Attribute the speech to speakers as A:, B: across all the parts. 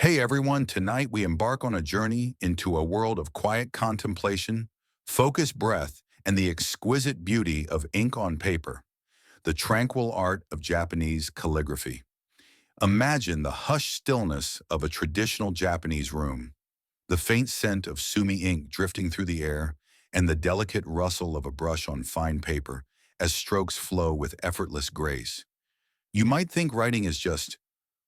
A: Hey everyone, tonight we embark on a journey into a world of quiet contemplation, focused breath, and the exquisite beauty of ink on paper, the tranquil art of Japanese calligraphy. Imagine the hushed stillness of a traditional Japanese room, the faint scent of sumi ink drifting through the air, and the delicate rustle of a brush on fine paper as strokes flow with effortless grace. You might think writing is just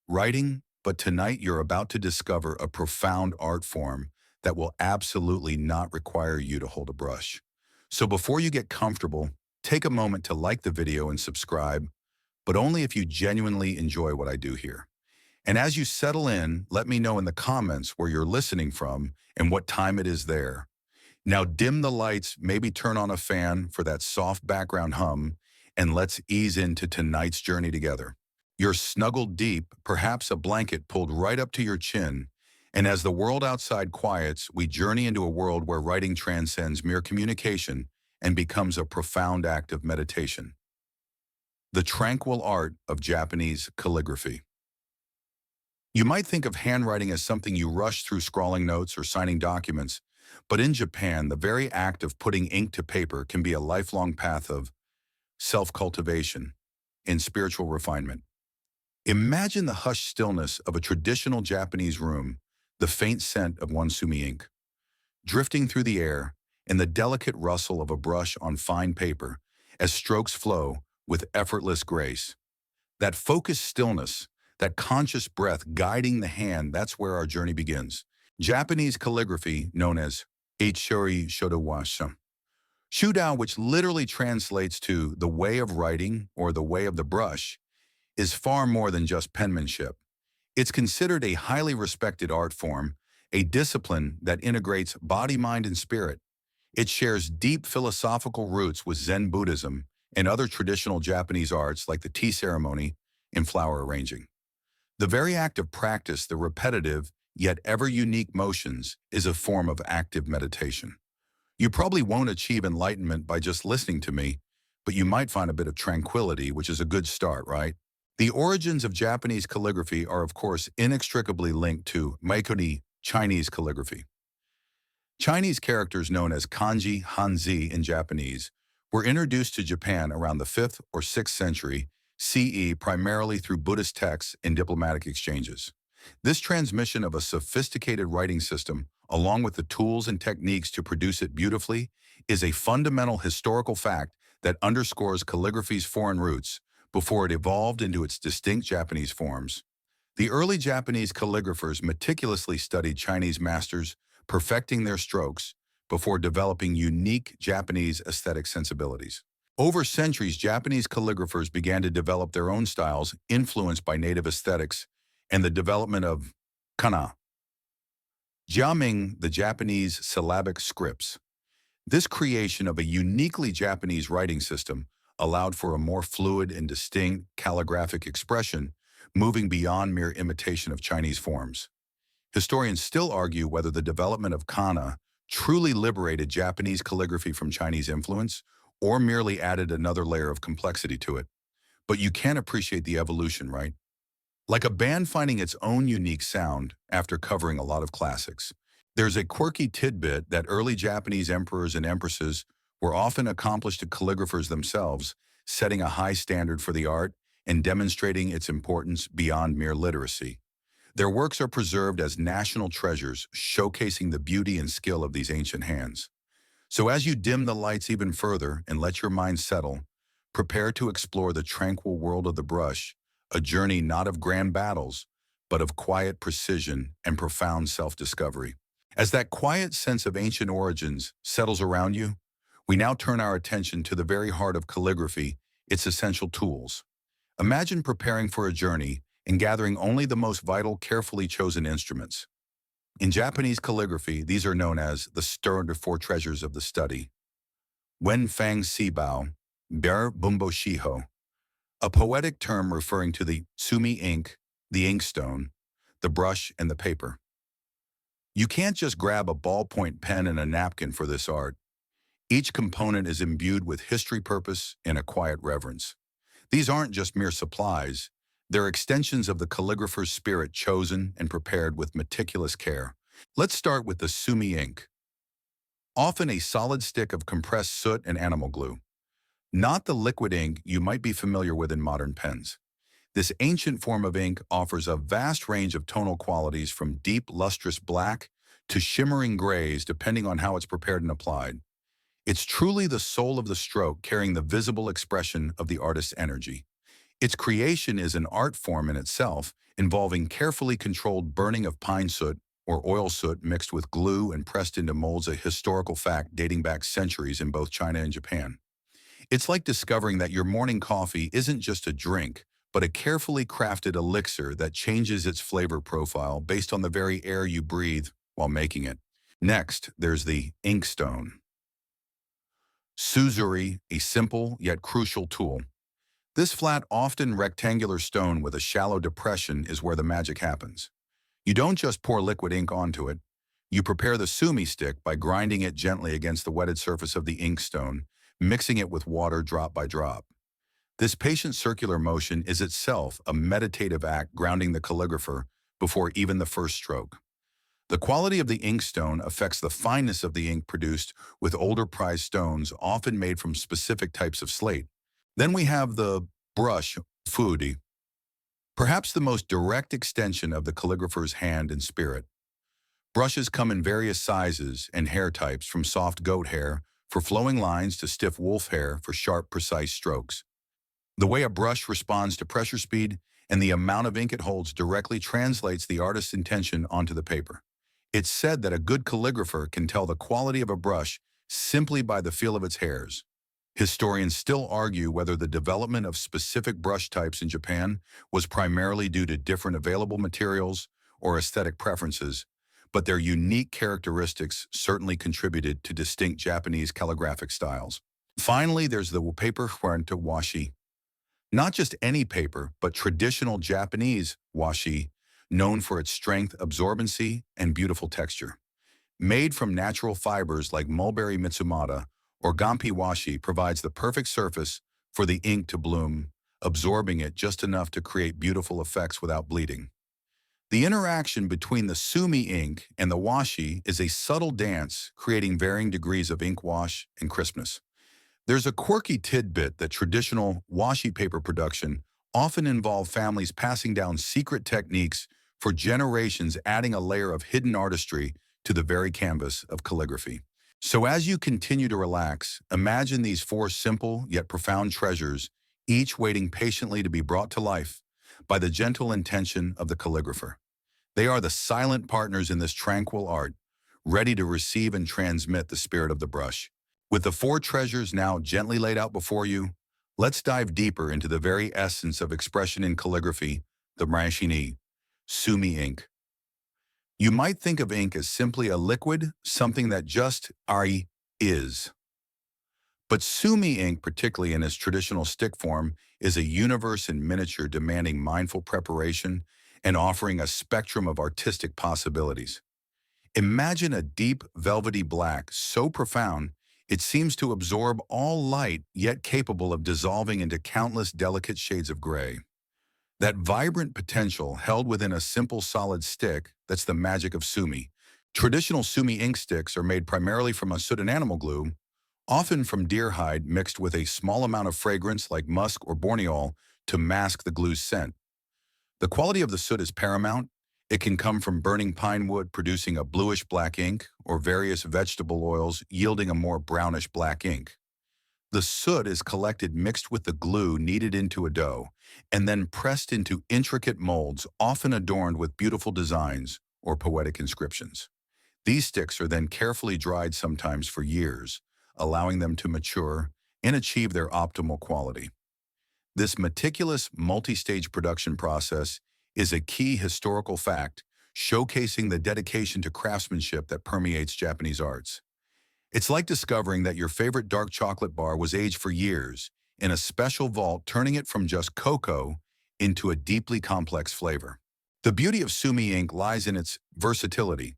A: writing, but tonight you're about to discover a profound art form that will absolutely not require you to hold a brush. So before you get comfortable, take a moment to like the video and subscribe, but only if you genuinely enjoy what I do here. And as you settle in, let me know in the comments where you're listening from and what time it is there. Now dim the lights, maybe turn on a fan for that soft background hum, and let's ease into tonight's journey together. You're snuggled deep, perhaps a blanket pulled right up to your chin, and as the world outside quiets, we journey into a world where writing transcends mere communication and becomes a profound act of meditation. The tranquil art of Japanese calligraphy. You might think of handwriting as something you rush through scrawling notes or signing documents, but in Japan, the very act of putting ink to paper can be a lifelong path of self-cultivation and spiritual refinement. Imagine the hushed stillness of a traditional Japanese room, the faint scent of one sumi ink, drifting through the air, and the delicate rustle of a brush on fine paper as strokes flow with effortless grace. That focused stillness, that conscious breath guiding the hand, that's where our journey begins. Japanese calligraphy, known as Eichori Shodō, Shodō, which literally translates to the way of writing or the way of the brush, is far more than just penmanship. It's considered a highly respected art form, a discipline that integrates body, mind, and spirit. It shares deep philosophical roots with Zen Buddhism and other traditional Japanese arts like the tea ceremony and flower arranging. The very act of practice, the repetitive yet ever-unique motions, is a form of active meditation. You probably won't achieve enlightenment by just listening to me, but you might find a bit of tranquility, which is a good start, right? The origins of Japanese calligraphy are, of course, inextricably linked to Meikoni, Chinese calligraphy. Chinese characters known as kanji, hanzi in Japanese, were introduced to Japan around the 5th or 6th century CE primarily through Buddhist texts and diplomatic exchanges. This transmission of a sophisticated writing system, along with the tools and techniques to produce it beautifully, is a fundamental historical fact that underscores calligraphy's foreign roots before it evolved into its distinct Japanese forms. The early Japanese calligraphers meticulously studied Chinese masters, perfecting their strokes before developing unique Japanese aesthetic sensibilities. Over centuries, Japanese calligraphers began to develop their own styles influenced by native aesthetics and the development of kana, jiaming, the Japanese syllabic scripts. This creation of a uniquely Japanese writing system allowed for a more fluid and distinct calligraphic expression, moving beyond mere imitation of Chinese forms. Historians still argue whether the development of kana truly liberated Japanese calligraphy from Chinese influence or merely added another layer of complexity to it. But you can appreciate the evolution, right? Like a band finding its own unique sound after covering a lot of classics. There's a quirky tidbit that early Japanese emperors and empresses were often accomplished calligraphers themselves, setting a high standard for the art and demonstrating its importance beyond mere literacy. Their works are preserved as national treasures, showcasing the beauty and skill of these ancient hands. So as you dim the lights even further and let your mind settle, prepare to explore the tranquil world of the brush, a journey not of grand battles, but of quiet precision and profound self-discovery. As that quiet sense of ancient origins settles around you, we now turn our attention to the very heart of calligraphy, its essential tools. Imagine preparing for a journey and gathering only the most vital, carefully chosen instruments. In Japanese calligraphy, these are known as the four treasures of the study. Wen Fang Sibao, Ber Bumbo Shiho, a poetic term referring to the sumi ink, the inkstone, the brush, and the paper. You can't just grab a ballpoint pen and a napkin for this art. Each component is imbued with history, purpose, and a quiet reverence. These aren't just mere supplies. They're extensions of the calligrapher's spirit chosen and prepared with meticulous care. Let's start with the sumi ink, often a solid stick of compressed soot and animal glue, not the liquid ink you might be familiar with in modern pens. This ancient form of ink offers a vast range of tonal qualities from deep, lustrous black to shimmering grays depending on how it's prepared and applied. It's truly the soul of the stroke carrying the visible expression of the artist's energy. Its creation is an art form in itself, involving carefully controlled burning of pine soot or oil soot mixed with glue and pressed into molds, a historical fact dating back centuries in both China and Japan. It's like discovering that your morning coffee isn't just a drink, but a carefully crafted elixir that changes its flavor profile based on the very air you breathe while making it. Next, there's the inkstone. Suzuri, a simple yet crucial tool. This flat, often rectangular stone with a shallow depression is where the magic happens. You don't just pour liquid ink onto it. You prepare the sumi stick by grinding it gently against the wetted surface of the inkstone, mixing it with water drop by drop. This patient circular motion is itself a meditative act grounding the calligrapher before even the first stroke. The quality of the inkstone affects the fineness of the ink produced with older prized stones often made from specific types of slate. Then we have the brush, fudi, perhaps the most direct extension of the calligrapher's hand and spirit. Brushes come in various sizes and hair types, from soft goat hair for flowing lines to stiff wolf hair for sharp, precise strokes. The way a brush responds to pressure speed and the amount of ink it holds directly translates the artist's intention onto the paper. It's said that a good calligrapher can tell the quality of a brush simply by the feel of its hairs. Historians still argue whether the development of specific brush types in Japan was primarily due to different available materials or aesthetic preferences, but their unique characteristics certainly contributed to distinct Japanese calligraphic styles. Finally, there's the paper washi. Not just any paper, but traditional Japanese washi, known for its strength, absorbency, and beautiful texture. Made from natural fibers like mulberry mitsumata, or gampi washi provides the perfect surface for the ink to bloom, absorbing it just enough to create beautiful effects without bleeding. The interaction between the sumi ink and the washi is a subtle dance, creating varying degrees of ink wash and crispness. There's a quirky tidbit that traditional washi paper production often involve families passing down secret techniques for generations, adding a layer of hidden artistry to the very canvas of calligraphy. So as you continue to relax, imagine these four simple yet profound treasures, each waiting patiently to be brought to life by the gentle intention of the calligrapher. They are the silent partners in this tranquil art, ready to receive and transmit the spirit of the brush. With the four treasures now gently laid out before you, let's dive deeper into the very essence of expression in calligraphy, the mashini, sumi ink. You might think of ink as simply a liquid, something that just is. But sumi ink, particularly in its traditional stick form, is a universe in miniature demanding mindful preparation and offering a spectrum of artistic possibilities. Imagine a deep, velvety black so profound it seems to absorb all light, yet capable of dissolving into countless delicate shades of gray. That vibrant potential held within a simple solid stick, that's the magic of sumi. Traditional sumi ink sticks are made primarily from a soot and animal glue, often from deer hide mixed with a small amount of fragrance like musk or borneol to mask the glue's scent. The quality of the soot is paramount. It can come from burning pine wood producing a bluish-black ink or various vegetable oils yielding a more brownish-black ink. The soot is collected mixed with the glue kneaded into a dough and then pressed into intricate molds often adorned with beautiful designs or poetic inscriptions. These sticks are then carefully dried sometimes for years, allowing them to mature and achieve their optimal quality. This meticulous multi-stage production process is a key historical fact, showcasing the dedication to craftsmanship that permeates Japanese arts. It's like discovering that your favorite dark chocolate bar was aged for years in a special vault, turning it from just cocoa into a deeply complex flavor. The beauty of sumi ink lies in its versatility.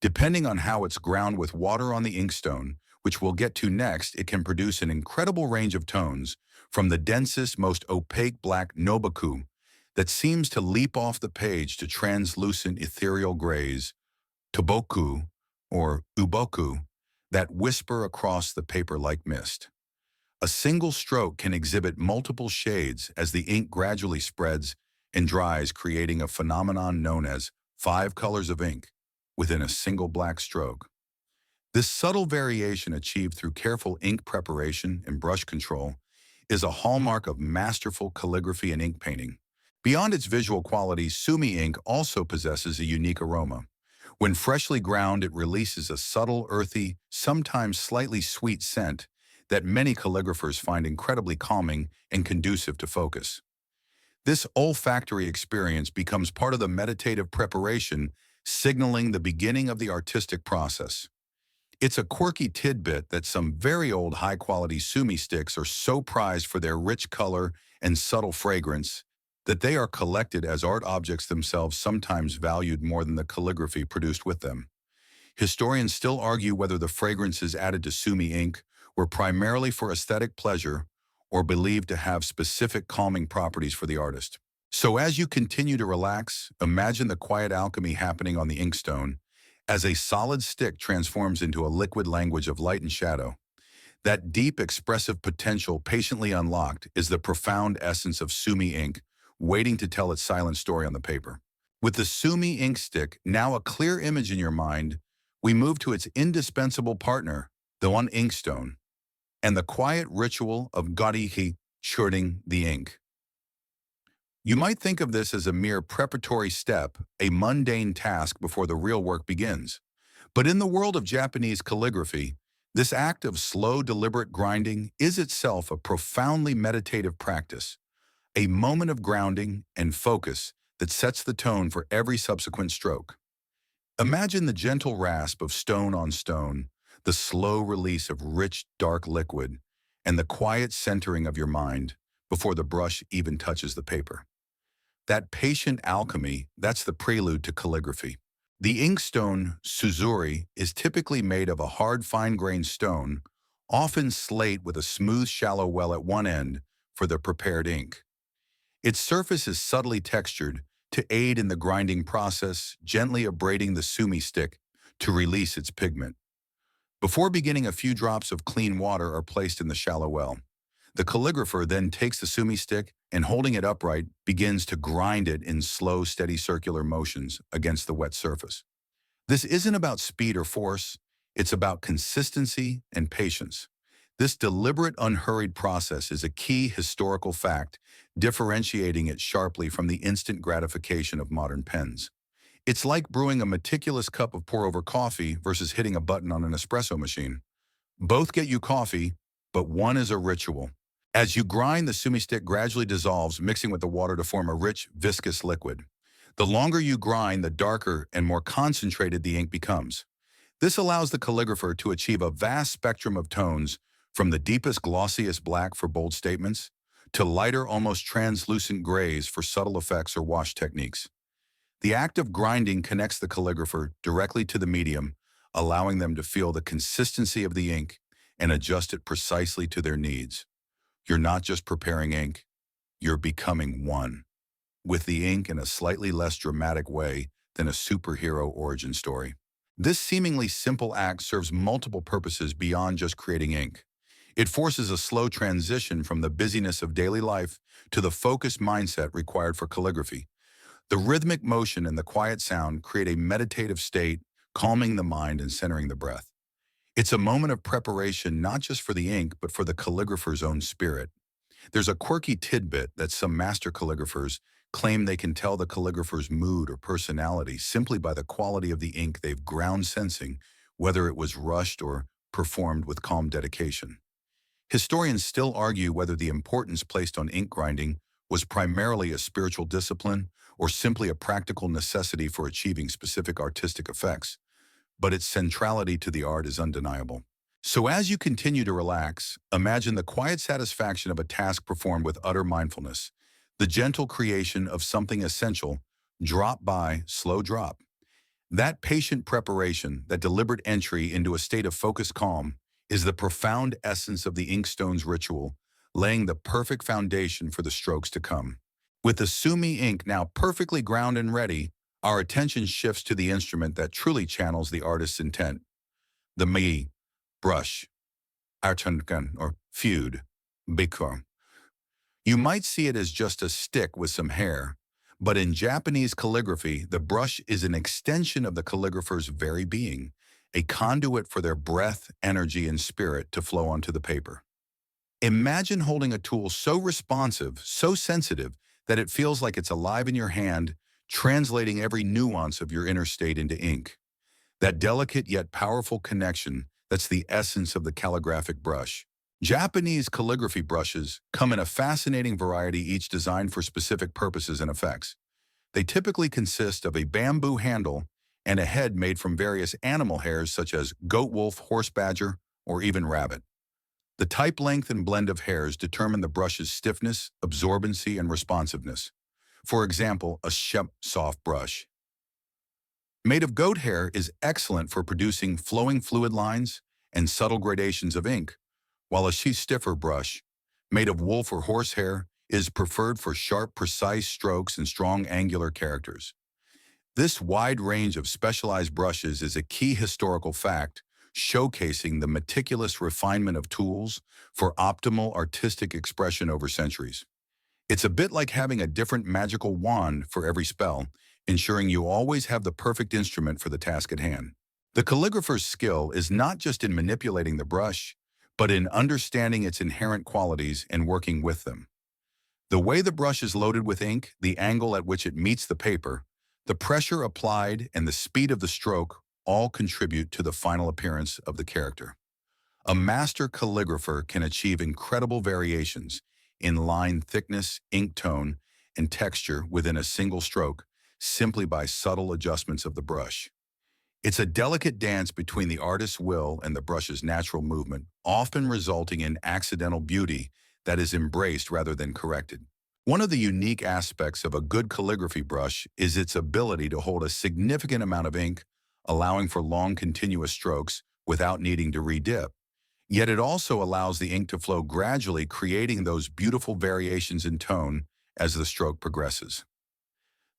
A: Depending on how it's ground with water on the inkstone, which we'll get to next, it can produce an incredible range of tones, from the densest, most opaque black nobuku that seems to leap off the page to translucent ethereal grays, toboku or uboku, that whisper across the paper like mist. A single stroke can exhibit multiple shades as the ink gradually spreads and dries, creating a phenomenon known as five colors of ink within a single black stroke. This subtle variation achieved through careful ink preparation and brush control is a hallmark of masterful calligraphy and ink painting. Beyond its visual qualities, sumi ink also possesses a unique aroma. When freshly ground, it releases a subtle, earthy, sometimes slightly sweet scent that many calligraphers find incredibly calming and conducive to focus. This olfactory experience becomes part of the meditative preparation, signaling the beginning of the artistic process. It's a quirky tidbit that some very old high-quality sumi sticks are so prized for their rich color and subtle fragrance that they are collected as art objects themselves, sometimes valued more than the calligraphy produced with them. Historians still argue whether the fragrances added to sumi ink were primarily for aesthetic pleasure or believed to have specific calming properties for the artist. So as you continue to relax, imagine the quiet alchemy happening on the inkstone as a solid stick transforms into a liquid language of light and shadow. That deep expressive potential patiently unlocked is the profound essence of sumi ink, waiting to tell its silent story on the paper. With the sumi ink stick now a clear image in your mind, we move to its indispensable partner, the one inkstone, and the quiet ritual of garihi, churning the ink. You might think of this as a mere preparatory step, a mundane task before the real work begins. But in the world of Japanese calligraphy, this act of slow, deliberate grinding is itself a profoundly meditative practice, a moment of grounding and focus that sets the tone for every subsequent stroke. Imagine the gentle rasp of stone on stone, the slow release of rich, dark liquid, and the quiet centering of your mind before the brush even touches the paper. That patient alchemy, that's the prelude to calligraphy. The inkstone, suzuri, is typically made of a hard, fine-grained stone, often slate with a smooth, shallow well at one end for the prepared ink. Its surface is subtly textured to aid in the grinding process, gently abrading the sumi stick to release its pigment. Before beginning, a few drops of clean water are placed in the shallow well. The calligrapher then takes the sumi stick and, holding it upright, begins to grind it in slow, steady circular motions against the wet surface. This isn't about speed or force, it's about consistency and patience. This deliberate, unhurried process is a key historical fact, differentiating it sharply from the instant gratification of modern pens. It's like brewing a meticulous cup of pour-over coffee versus hitting a button on an espresso machine. Both get you coffee, but one is a ritual. As you grind, the sumi stick gradually dissolves, mixing with the water to form a rich, viscous liquid. The longer you grind, the darker and more concentrated the ink becomes. This allows the calligrapher to achieve a vast spectrum of tones, from the deepest, glossiest black for bold statements to lighter, almost translucent grays for subtle effects or wash techniques. The act of grinding connects the calligrapher directly to the medium, allowing them to feel the consistency of the ink and adjust it precisely to their needs. You're not just preparing ink, you're becoming one with the ink in a slightly less dramatic way than a superhero origin story. This seemingly simple act serves multiple purposes beyond just creating ink. It forces a slow transition from the busyness of daily life to the focused mindset required for calligraphy. The rhythmic motion and the quiet sound create a meditative state, calming the mind and centering the breath. It's a moment of preparation not just for the ink, but for the calligrapher's own spirit. There's a quirky tidbit that some master calligraphers claim they can tell the calligrapher's mood or personality simply by the quality of the ink they've ground, sensing whether it was rushed or performed with calm dedication. Historians still argue whether the importance placed on ink grinding was primarily a spiritual discipline or simply a practical necessity for achieving specific artistic effects, but its centrality to the art is undeniable. So as you continue to relax, imagine the quiet satisfaction of a task performed with utter mindfulness, the gentle creation of something essential, drop by, slow drop. That patient preparation, that deliberate entry into a state of focused calm, is the profound essence of the inkstone's ritual, laying the perfect foundation for the strokes to come. With the sumi ink now perfectly ground and ready, our attention shifts to the instrument that truly channels the artist's intent, the mi brush, artankan or feud, bikor. You might see it as just a stick with some hair, but in Japanese calligraphy, the brush is an extension of the calligrapher's very being, a conduit for their breath, energy, and spirit to flow onto the paper. Imagine holding a tool so responsive, so sensitive, that it feels like it's alive in your hand, translating every nuance of your inner state into ink. That delicate yet powerful connection, that's the essence of the calligraphic brush. Japanese calligraphy brushes come in a fascinating variety, each designed for specific purposes and effects. They typically consist of a bamboo handle and a head made from various animal hairs such as goat, wolf, horse badger, or even rabbit. The type, length, and blend of hairs determine the brush's stiffness, absorbency, and responsiveness. For example, a soft brush made of goat hair is excellent for producing flowing fluid lines and subtle gradations of ink, while a stiffer brush, made of wolf or horse hair, is preferred for sharp, precise strokes and strong angular characters. This wide range of specialized brushes is a key historical fact, showcasing the meticulous refinement of tools for optimal artistic expression over centuries. It's a bit like having a different magical wand for every spell, ensuring you always have the perfect instrument for the task at hand. The calligrapher's skill is not just in manipulating the brush, but in understanding its inherent qualities and working with them. The way the brush is loaded with ink, the angle at which it meets the paper, the pressure applied, and the speed of the stroke all contribute to the final appearance of the character. A master calligrapher can achieve incredible variations in line thickness, ink tone, and texture within a single stroke, simply by subtle adjustments of the brush. It's a delicate dance between the artist's will and the brush's natural movement, often resulting in accidental beauty that is embraced rather than corrected. One of the unique aspects of a good calligraphy brush is its ability to hold a significant amount of ink, allowing for long continuous strokes without needing to redip. Yet it also allows the ink to flow gradually, creating those beautiful variations in tone as the stroke progresses.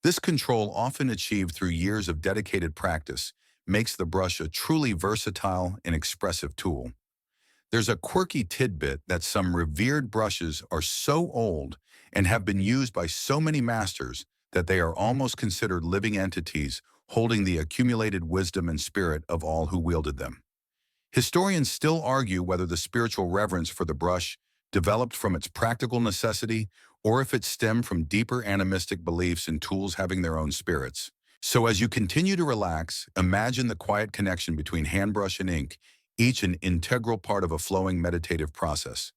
A: This control, often achieved through years of dedicated practice, makes the brush a truly versatile and expressive tool. There's a quirky tidbit that some revered brushes are so old and have been used by so many masters that they are almost considered living entities holding the accumulated wisdom and spirit of all who wielded them. Historians still argue whether the spiritual reverence for the brush developed from its practical necessity or if it stemmed from deeper animistic beliefs in tools having their own spirits. So as you continue to relax, imagine the quiet connection between handbrush and ink, each an integral part of a flowing meditative process.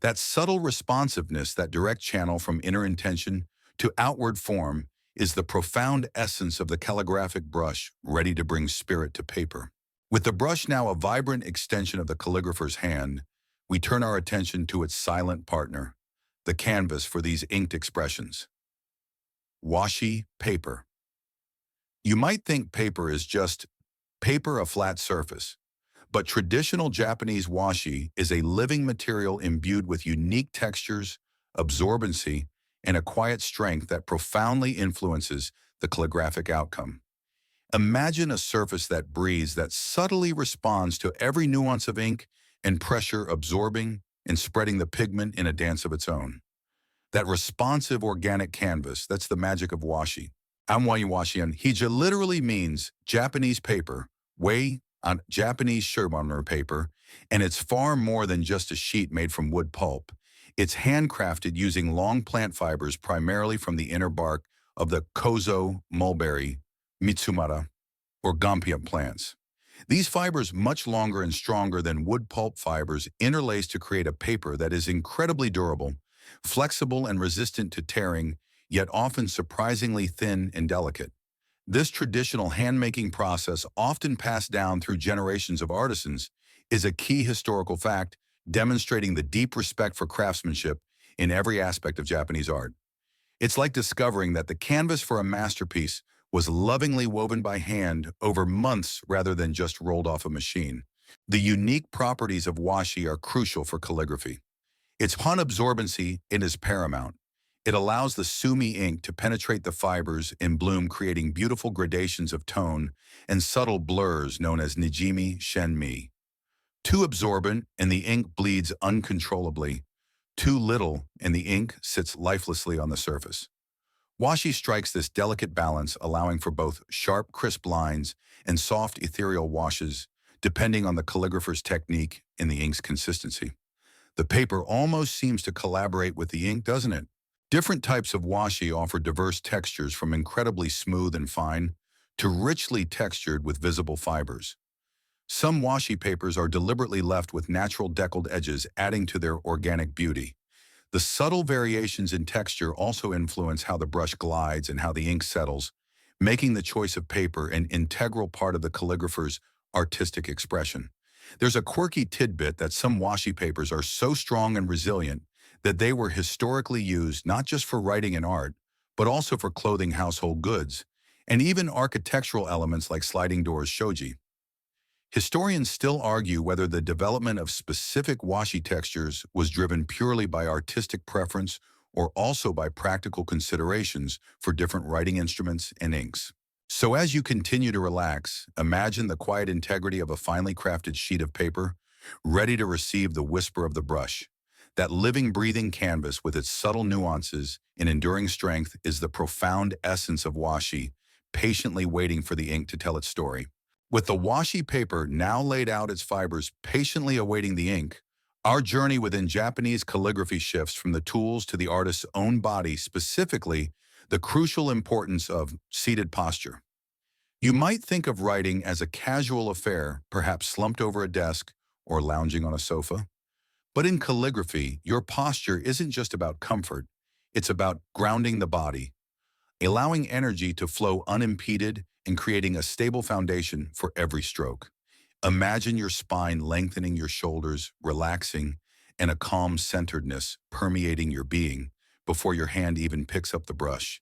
A: That subtle responsiveness, that direct channel from inner intention to outward form, is the profound essence of the calligraphic brush, ready to bring spirit to paper. With the brush now a vibrant extension of the calligrapher's hand, we turn our attention to its silent partner, the canvas for these inked expressions. Washi paper. You might think paper is just paper, a flat surface, but traditional Japanese washi is a living material imbued with unique textures, absorbency, and a quiet strength that profoundly influences the calligraphic outcome. Imagine a surface that breathes, that subtly responds to every nuance of ink and pressure, absorbing and spreading the pigment in a dance of its own. That responsive organic canvas, that's the magic of washi. Amwayi washian hija literally means Japanese paper, wei on Japanese shirmono paper, and it's far more than just a sheet made from wood pulp. It's handcrafted using long plant fibers, primarily from the inner bark of the kozo, mulberry, mitsumara, or gompium plants. These fibers, much longer and stronger than wood pulp fibers, interlace to create a paper that is incredibly durable, flexible and resistant to tearing, yet often surprisingly thin and delicate. This traditional handmaking process, often passed down through generations of artisans, is a key historical fact, demonstrating the deep respect for craftsmanship in every aspect of Japanese art. It's like discovering that the canvas for a masterpiece was lovingly woven by hand over months rather than just rolled off a machine. The unique properties of washi are crucial for calligraphy. Its absorbency is paramount. It allows the sumi ink to penetrate the fibers and bloom, creating beautiful gradations of tone and subtle blurs known as nijimi shenmi. Too absorbent and the ink bleeds uncontrollably. Too little and the ink sits lifelessly on the surface. Washi strikes this delicate balance, allowing for both sharp, crisp lines and soft, ethereal washes, depending on the calligrapher's technique and the ink's consistency. The paper almost seems to collaborate with the ink, doesn't it? Different types of washi offer diverse textures, from incredibly smooth and fine to richly textured with visible fibers. Some washi papers are deliberately left with natural deckled edges, adding to their organic beauty. The subtle variations in texture also influence how the brush glides and how the ink settles, making the choice of paper an integral part of the calligrapher's artistic expression. There's a quirky tidbit that some washi papers are so strong and resilient that they were historically used not just for writing and art, but also for clothing, household goods, and even architectural elements like sliding doors shoji. Historians still argue whether the development of specific washi textures was driven purely by artistic preference or also by practical considerations for different writing instruments and inks. So as you continue to relax, imagine the quiet integrity of a finely crafted sheet of paper, ready to receive the whisper of the brush. That living, breathing canvas with its subtle nuances and enduring strength is the profound essence of washi, patiently waiting for the ink to tell its story. With the washi paper now laid out, its fibers patiently awaiting the ink, our journey within Japanese calligraphy shifts from the tools to the artist's own body, specifically the crucial importance of seated posture. You might think of writing as a casual affair, perhaps slumped over a desk or lounging on a sofa. But in calligraphy, your posture isn't just about comfort, it's about grounding the body, allowing energy to flow unimpeded and creating a stable foundation for every stroke. Imagine your spine lengthening, your shoulders relaxing, and a calm centeredness permeating your being before your hand even picks up the brush.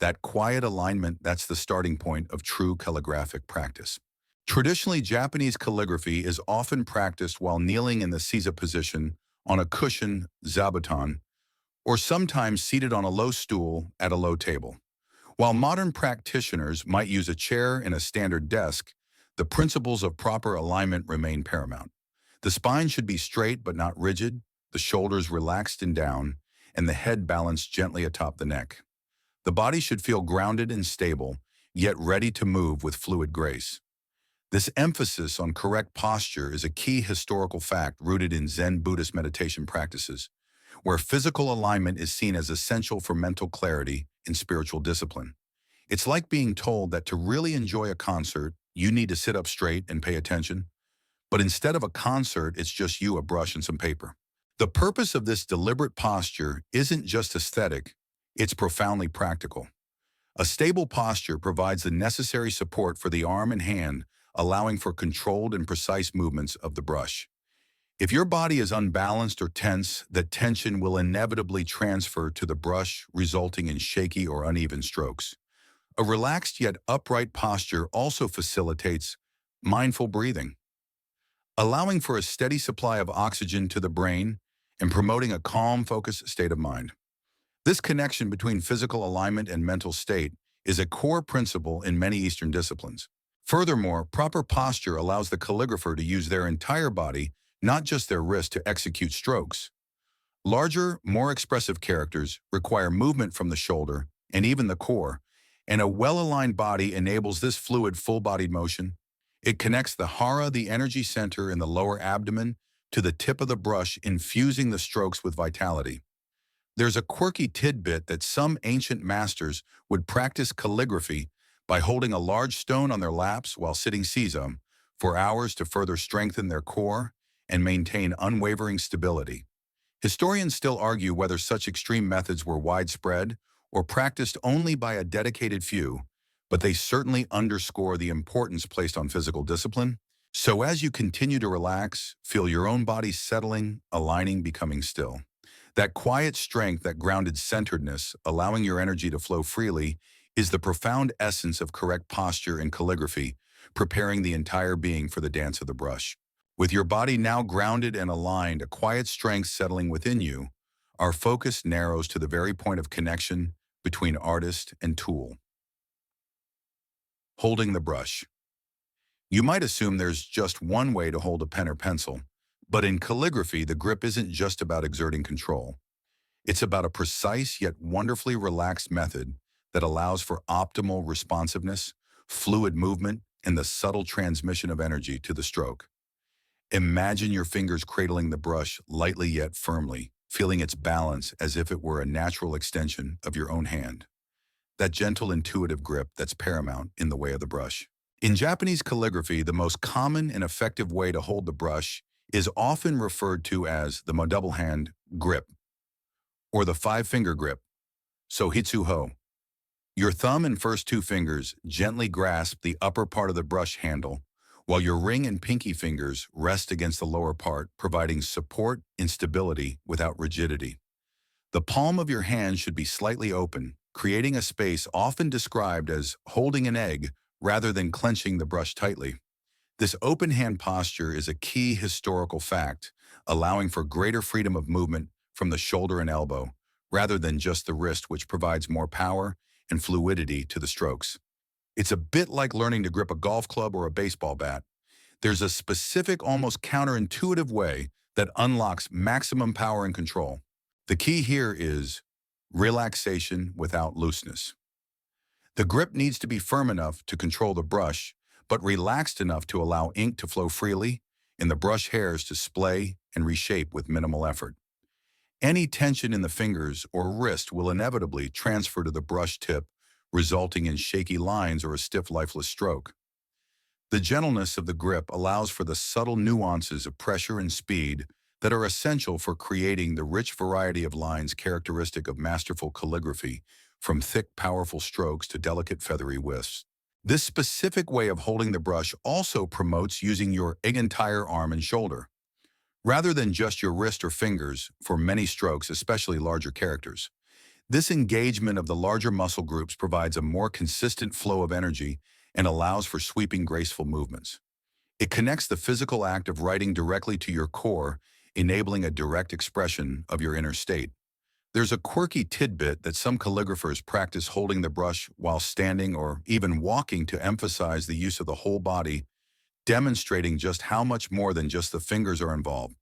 A: That quiet alignment, that's the starting point of true calligraphic practice. Traditionally, Japanese calligraphy is often practiced while kneeling in the seiza position on a cushion zabuton, or sometimes seated on a low stool at a low table. While modern practitioners might use a chair and a standard desk, the principles of proper alignment remain paramount. The spine should be straight but not rigid, the shoulders relaxed and down, and the head balanced gently atop the neck. The body should feel grounded and stable, yet ready to move with fluid grace. This emphasis on correct posture is a key historical fact rooted in Zen Buddhist meditation practices, where physical alignment is seen as essential for mental clarity and spiritual discipline. It's like being told that to really enjoy a concert, you need to sit up straight and pay attention. But instead of a concert, it's just you, a brush, and some paper. The purpose of this deliberate posture isn't just aesthetic, it's profoundly practical. A stable posture provides the necessary support for the arm and hand, allowing for controlled and precise movements of the brush. If your body is unbalanced or tense, the tension will inevitably transfer to the brush, resulting in shaky or uneven strokes. A relaxed yet upright posture also facilitates mindful breathing, allowing for a steady supply of oxygen to the brain and promoting a calm, focused state of mind. This connection between physical alignment and mental state is a core principle in many Eastern disciplines. Furthermore, proper posture allows the calligrapher to use their entire body, not just their wrist, to execute strokes. Larger, more expressive characters require movement from the shoulder and even the core, and a well-aligned body enables this fluid, full-bodied motion. It connects the hara, the energy center in the lower abdomen, to the tip of the brush, infusing the strokes with vitality. There's a quirky tidbit that some ancient masters would practice calligraphy by holding a large stone on their laps while sitting seiza for hours to further strengthen their core and maintain unwavering stability. Historians still argue whether such extreme methods were widespread or practiced only by a dedicated few, but they certainly underscore the importance placed on physical discipline. So as you continue to relax, feel your own body settling, aligning, becoming still. That quiet strength, that grounded centeredness, allowing your energy to flow freely, is the profound essence of correct posture in calligraphy, preparing the entire being for the dance of the brush. With your body now grounded and aligned, a quiet strength settling within you, Our focus narrows to the very point of connection between artist and tool. Holding the brush. You might assume there's just one way to hold a pen or pencil, but in calligraphy, the grip isn't just about exerting control. It's about a precise yet wonderfully relaxed method that allows for optimal responsiveness, fluid movement, and the subtle transmission of energy to the stroke. Imagine your fingers cradling the brush lightly yet firmly, feeling its balance as if it were a natural extension of your own hand. That gentle, intuitive grip that's paramount in the way of the brush. In Japanese calligraphy, the most common and effective way to hold the brush is often referred to as the double hand grip, or the five-finger grip, so hitsuho. Your thumb and first two fingers gently grasp the upper part of the brush handle, while your ring and pinky fingers rest against the lower part, providing support and stability without rigidity. The palm of your hand should be slightly open, creating a space often described as holding an egg rather than clenching the brush tightly. This open hand posture is a key historical fact, allowing for greater freedom of movement from the shoulder and elbow, rather than just the wrist, which provides more power and fluidity to the strokes. It's a bit like learning to grip a golf club or a baseball bat. There's a specific, almost counterintuitive way that unlocks maximum power and control. The key here is relaxation without looseness. The grip needs to be firm enough to control the brush, but relaxed enough to allow ink to flow freely and the brush hairs to splay and reshape with minimal effort. Any tension in the fingers or wrist will inevitably transfer to the brush tip, resulting in shaky lines or a stiff, lifeless stroke. The gentleness of the grip allows for the subtle nuances of pressure and speed that are essential for creating the rich variety of lines characteristic of masterful calligraphy, from thick, powerful strokes to delicate, feathery wisps. This specific way of holding the brush also promotes using your entire arm and shoulder, rather than just your wrist or fingers for many strokes, especially larger characters. This engagement of the larger muscle groups provides a more consistent flow of energy and allows for sweeping, graceful movements. It connects the physical act of writing directly to your core, enabling a direct expression of your inner state. There's a quirky tidbit that some calligraphers practice holding the brush while standing or even walking to emphasize the use of the whole body, demonstrating just how much more than just the fingers are involved.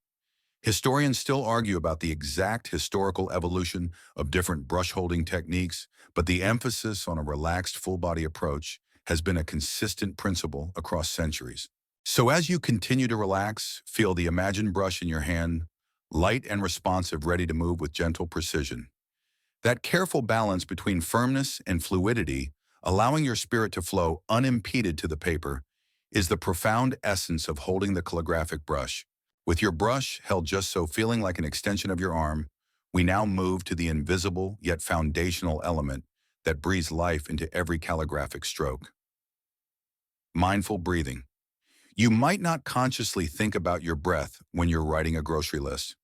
A: Historians still argue about the exact historical evolution of different brush-holding techniques, but the emphasis on a relaxed, full-body approach has been a consistent principle across centuries. So as you continue to relax, feel the imagined brush in your hand, light and responsive, ready to move with gentle precision. That careful balance between firmness and fluidity, allowing your spirit to flow unimpeded to the paper, is the profound essence of holding the calligraphic brush. With your brush held just so, feeling like an extension of your arm, we now move to the invisible yet foundational element that breathes life into every calligraphic stroke. Mindful breathing. You might not consciously think about your breath when you're writing a grocery list.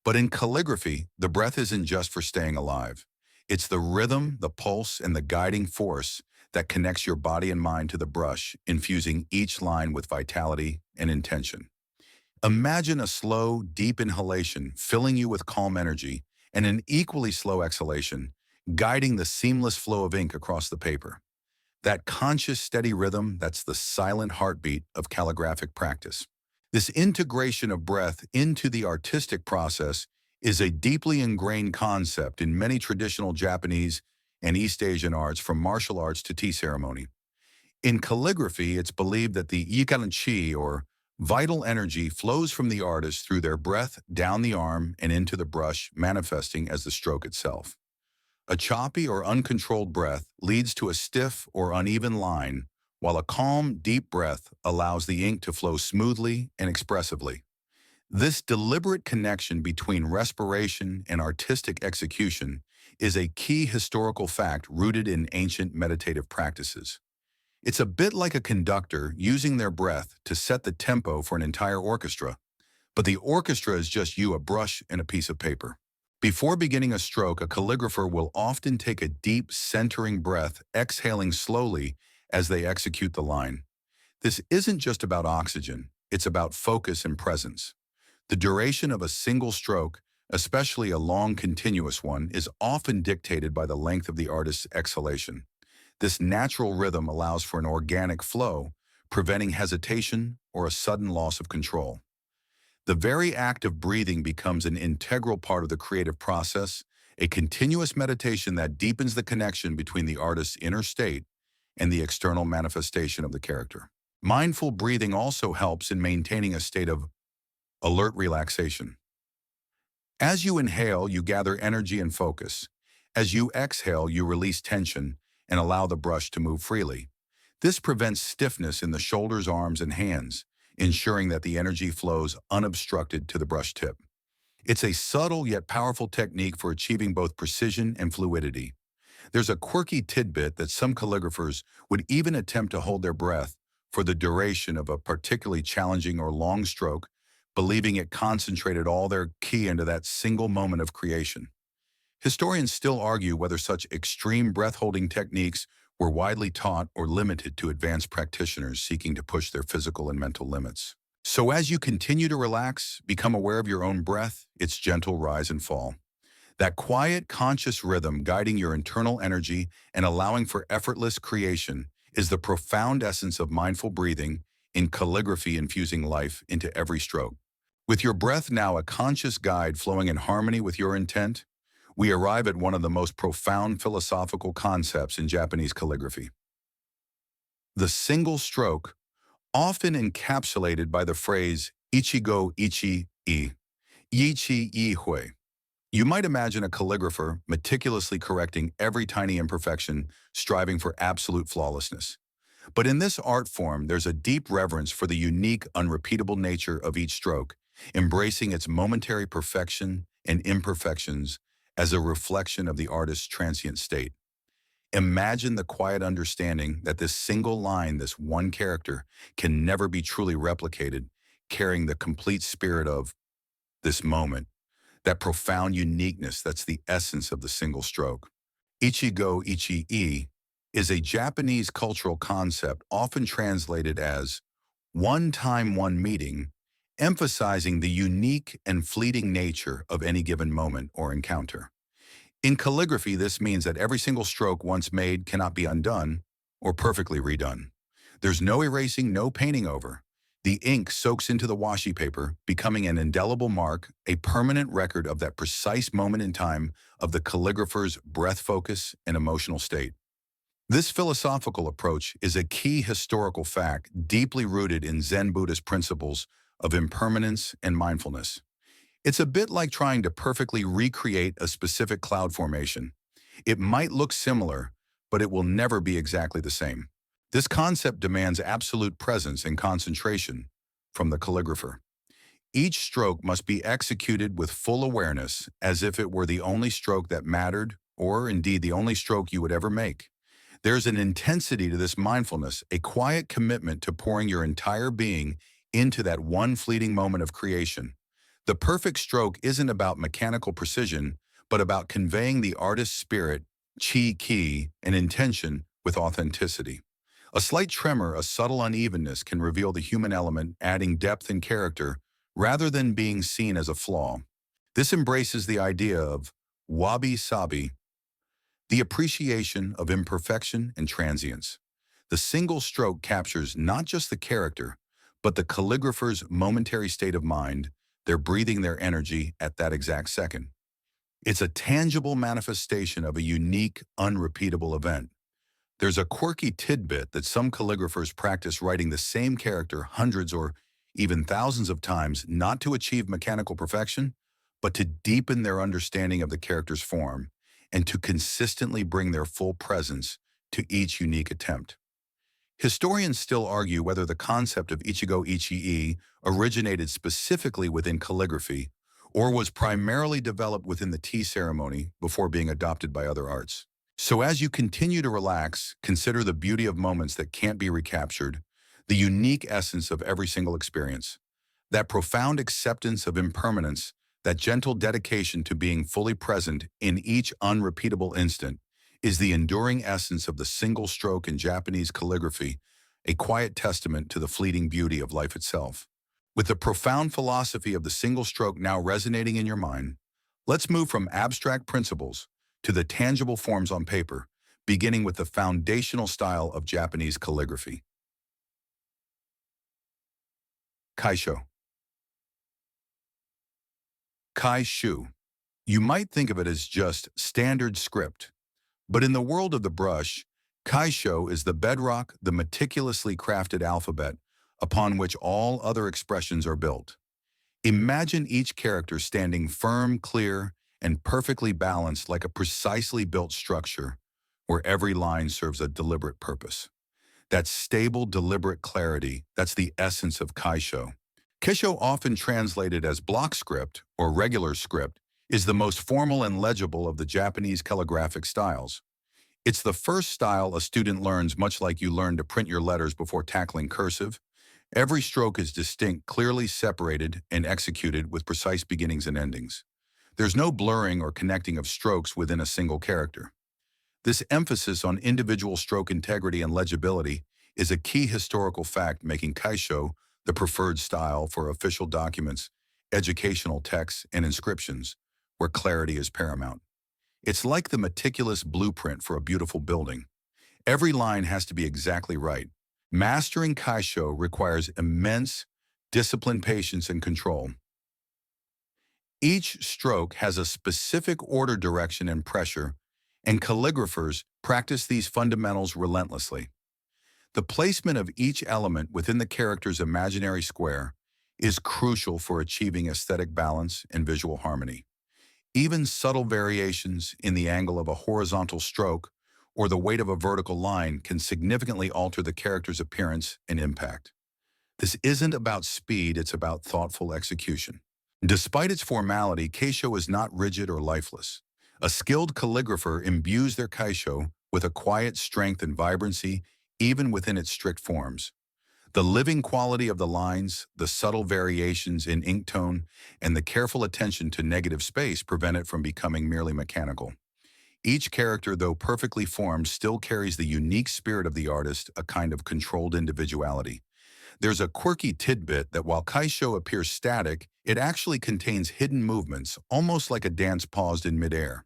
A: But in calligraphy, the breath isn't just for staying alive. It's the rhythm, the pulse, and the guiding force that connects your body and mind to the brush, infusing each line with vitality and intention. Imagine a slow, deep inhalation filling you with calm energy and an equally slow exhalation, guiding the seamless flow of ink across the paper. That conscious, steady rhythm, that's the silent heartbeat of calligraphic practice. This integration of breath into the artistic process is a deeply ingrained concept in many traditional Japanese and East Asian arts, from martial arts to tea ceremony. In calligraphy, it's believed that the chi, or vital energy, flows from the artist through their breath down the arm and into the brush, manifesting as the stroke itself. A choppy or uncontrolled breath leads to a stiff or uneven line, while a calm, deep breath allows the ink to flow smoothly and expressively. This deliberate connection between respiration and artistic execution is a key historical fact rooted in ancient meditative practices. It's a bit like a conductor using their breath to set the tempo for an entire orchestra, but the orchestra is just you, a brush, and a piece of paper. Before beginning a stroke, a calligrapher will often take a deep, centering breath, exhaling slowly as they execute the line. This isn't just about oxygen, it's about focus and presence. The duration of a single stroke especially a long continuous one, is often dictated by the length of the artist's exhalation. This natural rhythm allows for an organic flow, preventing hesitation or a sudden loss of control. The very act of breathing becomes an integral part of the creative process, a continuous meditation that deepens the connection between the artist's inner state and the external manifestation of the character. Mindful breathing also helps in maintaining a state of alert relaxation. As you inhale, you gather energy and focus. As you exhale, you release tension and allow the brush to move freely. This prevents stiffness in the shoulders, arms, and hands, ensuring that the energy flows unobstructed to the brush tip. It's a subtle yet powerful technique for achieving both precision and fluidity. There's a quirky tidbit that some calligraphers would even attempt to hold their breath for the duration of a particularly challenging or long stroke, believing it concentrated all their ki into that single moment of creation. Historians still argue whether such extreme breath-holding techniques were widely taught or limited to advanced practitioners seeking to push their physical and mental limits. So as you continue to relax, become aware of your own breath, its gentle rise and fall. That quiet, conscious rhythm guiding your internal energy and allowing for effortless creation is the profound essence of mindful breathing, in calligraphy infusing life into every stroke. With your breath now a conscious guide flowing in harmony with your intent, we arrive at one of the most profound philosophical concepts in Japanese calligraphy. The single stroke, often encapsulated by the phrase ichigo ichi-i, yichi-i-hui. You might imagine a calligrapher meticulously correcting every tiny imperfection, striving for absolute flawlessness. But in this art form, there's a deep reverence for the unique, unrepeatable nature of each stroke, embracing its momentary perfection and imperfections as a reflection of the artist's transient state. Imagine the quiet understanding that this single line, this one character, can never be truly replicated, carrying the complete spirit of this moment, that profound uniqueness that's the essence of the single stroke. Ichigo ichi-i is a Japanese cultural concept often translated as one time, one meeting, emphasizing the unique and fleeting nature of any given moment or encounter. In calligraphy, this means that every single stroke once made cannot be undone or perfectly redone. There's no erasing, no painting over. The ink soaks into the washi paper, becoming an indelible mark, a permanent record of that precise moment in time of the calligrapher's breath focus and emotional state. This philosophical approach is a key historical fact deeply rooted in Zen Buddhist principles of impermanence and mindfulness. It's a bit like trying to perfectly recreate a specific cloud formation. It might look similar, but it will never be exactly the same. This concept demands absolute presence and concentration from the calligrapher. Each stroke must be executed with full awareness, as if it were the only stroke that mattered, or indeed the only stroke you would ever make. There's an intensity to this mindfulness, a quiet commitment to pouring your entire being into that one fleeting moment of creation. The perfect stroke isn't about mechanical precision, but about conveying the artist's spirit, chi-ki, and intention with authenticity. A slight tremor, a subtle unevenness can reveal the human element, adding depth and character, rather than being seen as a flaw. This embraces the idea of wabi-sabi, the appreciation of imperfection and transience. The single stroke captures not just the character, but the calligrapher's momentary state of mind. They're breathing their energy at that exact second. It's a tangible manifestation of a unique, unrepeatable event. There's a quirky tidbit that some calligraphers practice writing the same character hundreds or even thousands of times, not to achieve mechanical perfection, but to deepen their understanding of the character's form and to consistently bring their full presence to each unique attempt. Historians still argue whether the concept of ichigo ichi-i originated specifically within calligraphy or was primarily developed within the tea ceremony before being adopted by other arts. So as you continue to relax, consider the beauty of moments that can't be recaptured, the unique essence of every single experience, that profound acceptance of impermanence, that gentle dedication to being fully present in each unrepeatable instant, is the enduring essence of the single stroke in Japanese calligraphy, a quiet testament to the fleeting beauty of life itself. With the profound philosophy of the single stroke now resonating in your mind, Let's move from abstract principles to the tangible forms on paper, beginning with the foundational style of Japanese calligraphy. Kaisho. Kaishu. You might think of it as just standard script, but in the world of the brush, kaisho is the bedrock, the meticulously crafted alphabet upon which all other expressions are built. Imagine each character standing firm, clear, and perfectly balanced like a precisely built structure where every line serves a deliberate purpose. That stable, deliberate clarity, that's the essence of kaisho. Kisho, often translated as block script or regular script, is the most formal and legible of the Japanese calligraphic styles. It's the first style a student learns, much like you learn to print your letters before tackling cursive. Every stroke is distinct, clearly separated, and executed with precise beginnings and endings. There's no blurring or connecting of strokes within a single character. This emphasis on individual stroke integrity and legibility is a key historical fact, making kaisho the preferred style for official documents, educational texts, and inscriptions, where clarity is paramount. It's like the meticulous blueprint for a beautiful building. Every line has to be exactly right. Mastering kaisho requires immense discipline, patience, and control. Each stroke has a specific order, direction, and pressure, and calligraphers practice these fundamentals relentlessly. The placement of each element within the character's imaginary square is crucial for achieving aesthetic balance and visual harmony. Even subtle variations in the angle of a horizontal stroke or the weight of a vertical line can significantly alter the character's appearance and impact. This isn't about speed, it's about thoughtful execution. Despite its formality, kaisho is not rigid or lifeless. A skilled calligrapher imbues their kaisho with a quiet strength and vibrancy, even within its strict forms. The living quality of the lines, the subtle variations in ink tone, and the careful attention to negative space prevent it from becoming merely mechanical. Each character, though perfectly formed, still carries the unique spirit of the artist, a kind of controlled individuality. There's a quirky tidbit that while kaisho appears static, it actually contains hidden movements, almost like a dance paused in midair.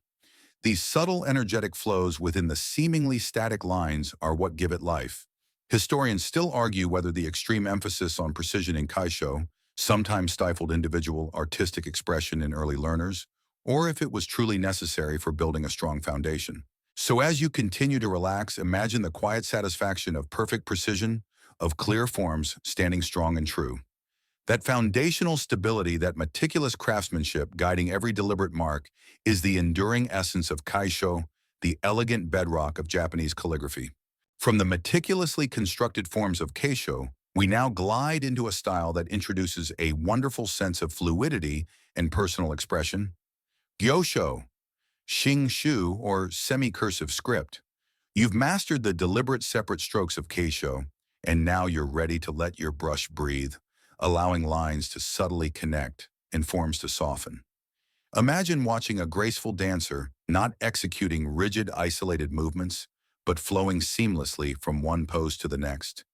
A: These subtle energetic flows within the seemingly static lines are what give it life. Historians still argue whether the extreme emphasis on precision in kaisho sometimes stifled individual artistic expression in early learners, or if it was truly necessary for building a strong foundation. So as you continue to relax, imagine the quiet satisfaction of perfect precision, of clear forms standing strong and true. That foundational stability, that meticulous craftsmanship guiding every deliberate mark, is the enduring essence of kaisho, the elegant bedrock of Japanese calligraphy. From the meticulously constructed forms of kaisho, we now glide into a style that introduces a wonderful sense of fluidity and personal expression. Gyosho, Shingshu, or semi-cursive script. You've mastered the deliberate separate strokes of kaisho, and now you're ready to let your brush breathe, allowing lines to subtly connect and forms to soften. Imagine watching a graceful dancer, not executing rigid, isolated movements, but flowing seamlessly from one pose to the next.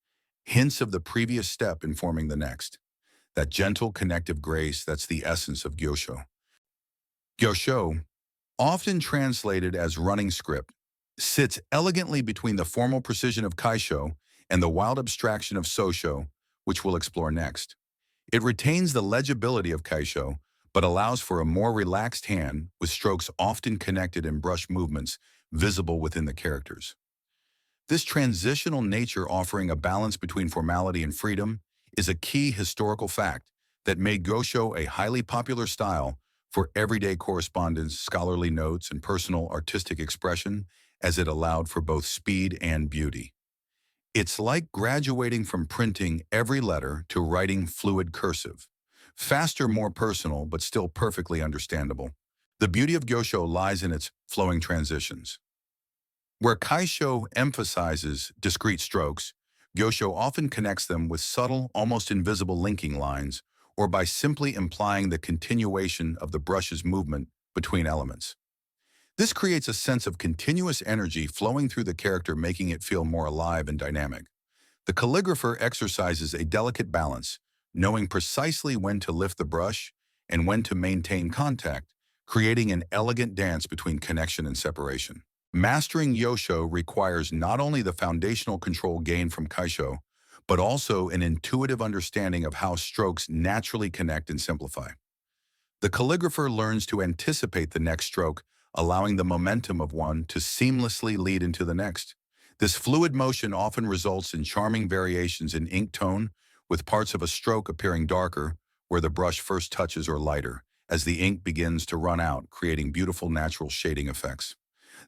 A: Hints of the previous step informing the next. That gentle, connective grace, that's the essence of gyosho. Gyosho, often translated as running script, sits elegantly between the formal precision of kaisho and the wild abstraction of sosho, which we'll explore next. It retains the legibility of kaisho, but allows for a more relaxed hand, with strokes often connected and brush movements visible within the characters. This transitional nature, offering a balance between formality and freedom, is a key historical fact that made gyosho a highly popular style for everyday correspondence, scholarly notes, and personal artistic expression, as it allowed for both speed and beauty. It's like graduating from printing every letter to writing fluid cursive. Faster, more personal, but still perfectly understandable. The beauty of gyosho lies in its flowing transitions. Where kaisho emphasizes discrete strokes, gyosho often connects them with subtle, almost invisible linking lines, or by simply implying the continuation of the brush's movement between elements. This creates a sense of continuous energy flowing through the character, making it feel more alive and dynamic. The calligrapher exercises a delicate balance, knowing precisely when to lift the brush and when to maintain contact, creating an elegant dance between connection and separation. Mastering Yosho requires not only the foundational control gained from Kaisho, but also an intuitive understanding of how strokes naturally connect and simplify. The calligrapher learns to anticipate the next stroke, allowing the momentum of one to seamlessly lead into the next. This fluid motion often results in charming variations in ink tone, with parts of a stroke appearing darker where the brush first touches or lighter, as the ink begins to run out, creating beautiful natural shading effects.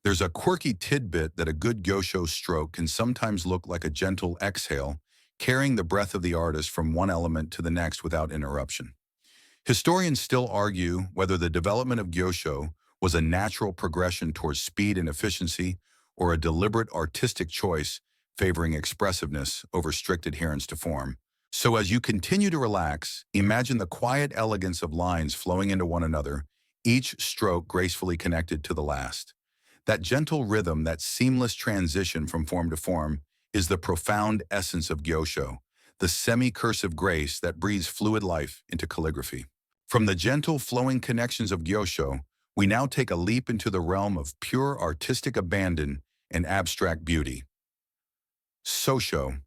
A: There's a quirky tidbit that a good gyosho stroke can sometimes look like a gentle exhale, carrying the breath of the artist from one element to the next without interruption. Historians still argue whether the development of gyosho was a natural progression towards speed and efficiency or a deliberate artistic choice favoring expressiveness over strict adherence to form. So as you continue to relax, imagine the quiet elegance of lines flowing into one another, each stroke gracefully connected to the last. That gentle rhythm, that seamless transition from form to form, is the profound essence of gyosho, the semi-cursive grace that breathes fluid life into calligraphy. From the gentle flowing connections of gyosho, we now take a leap into the realm of pure artistic abandon and abstract beauty. Sosho.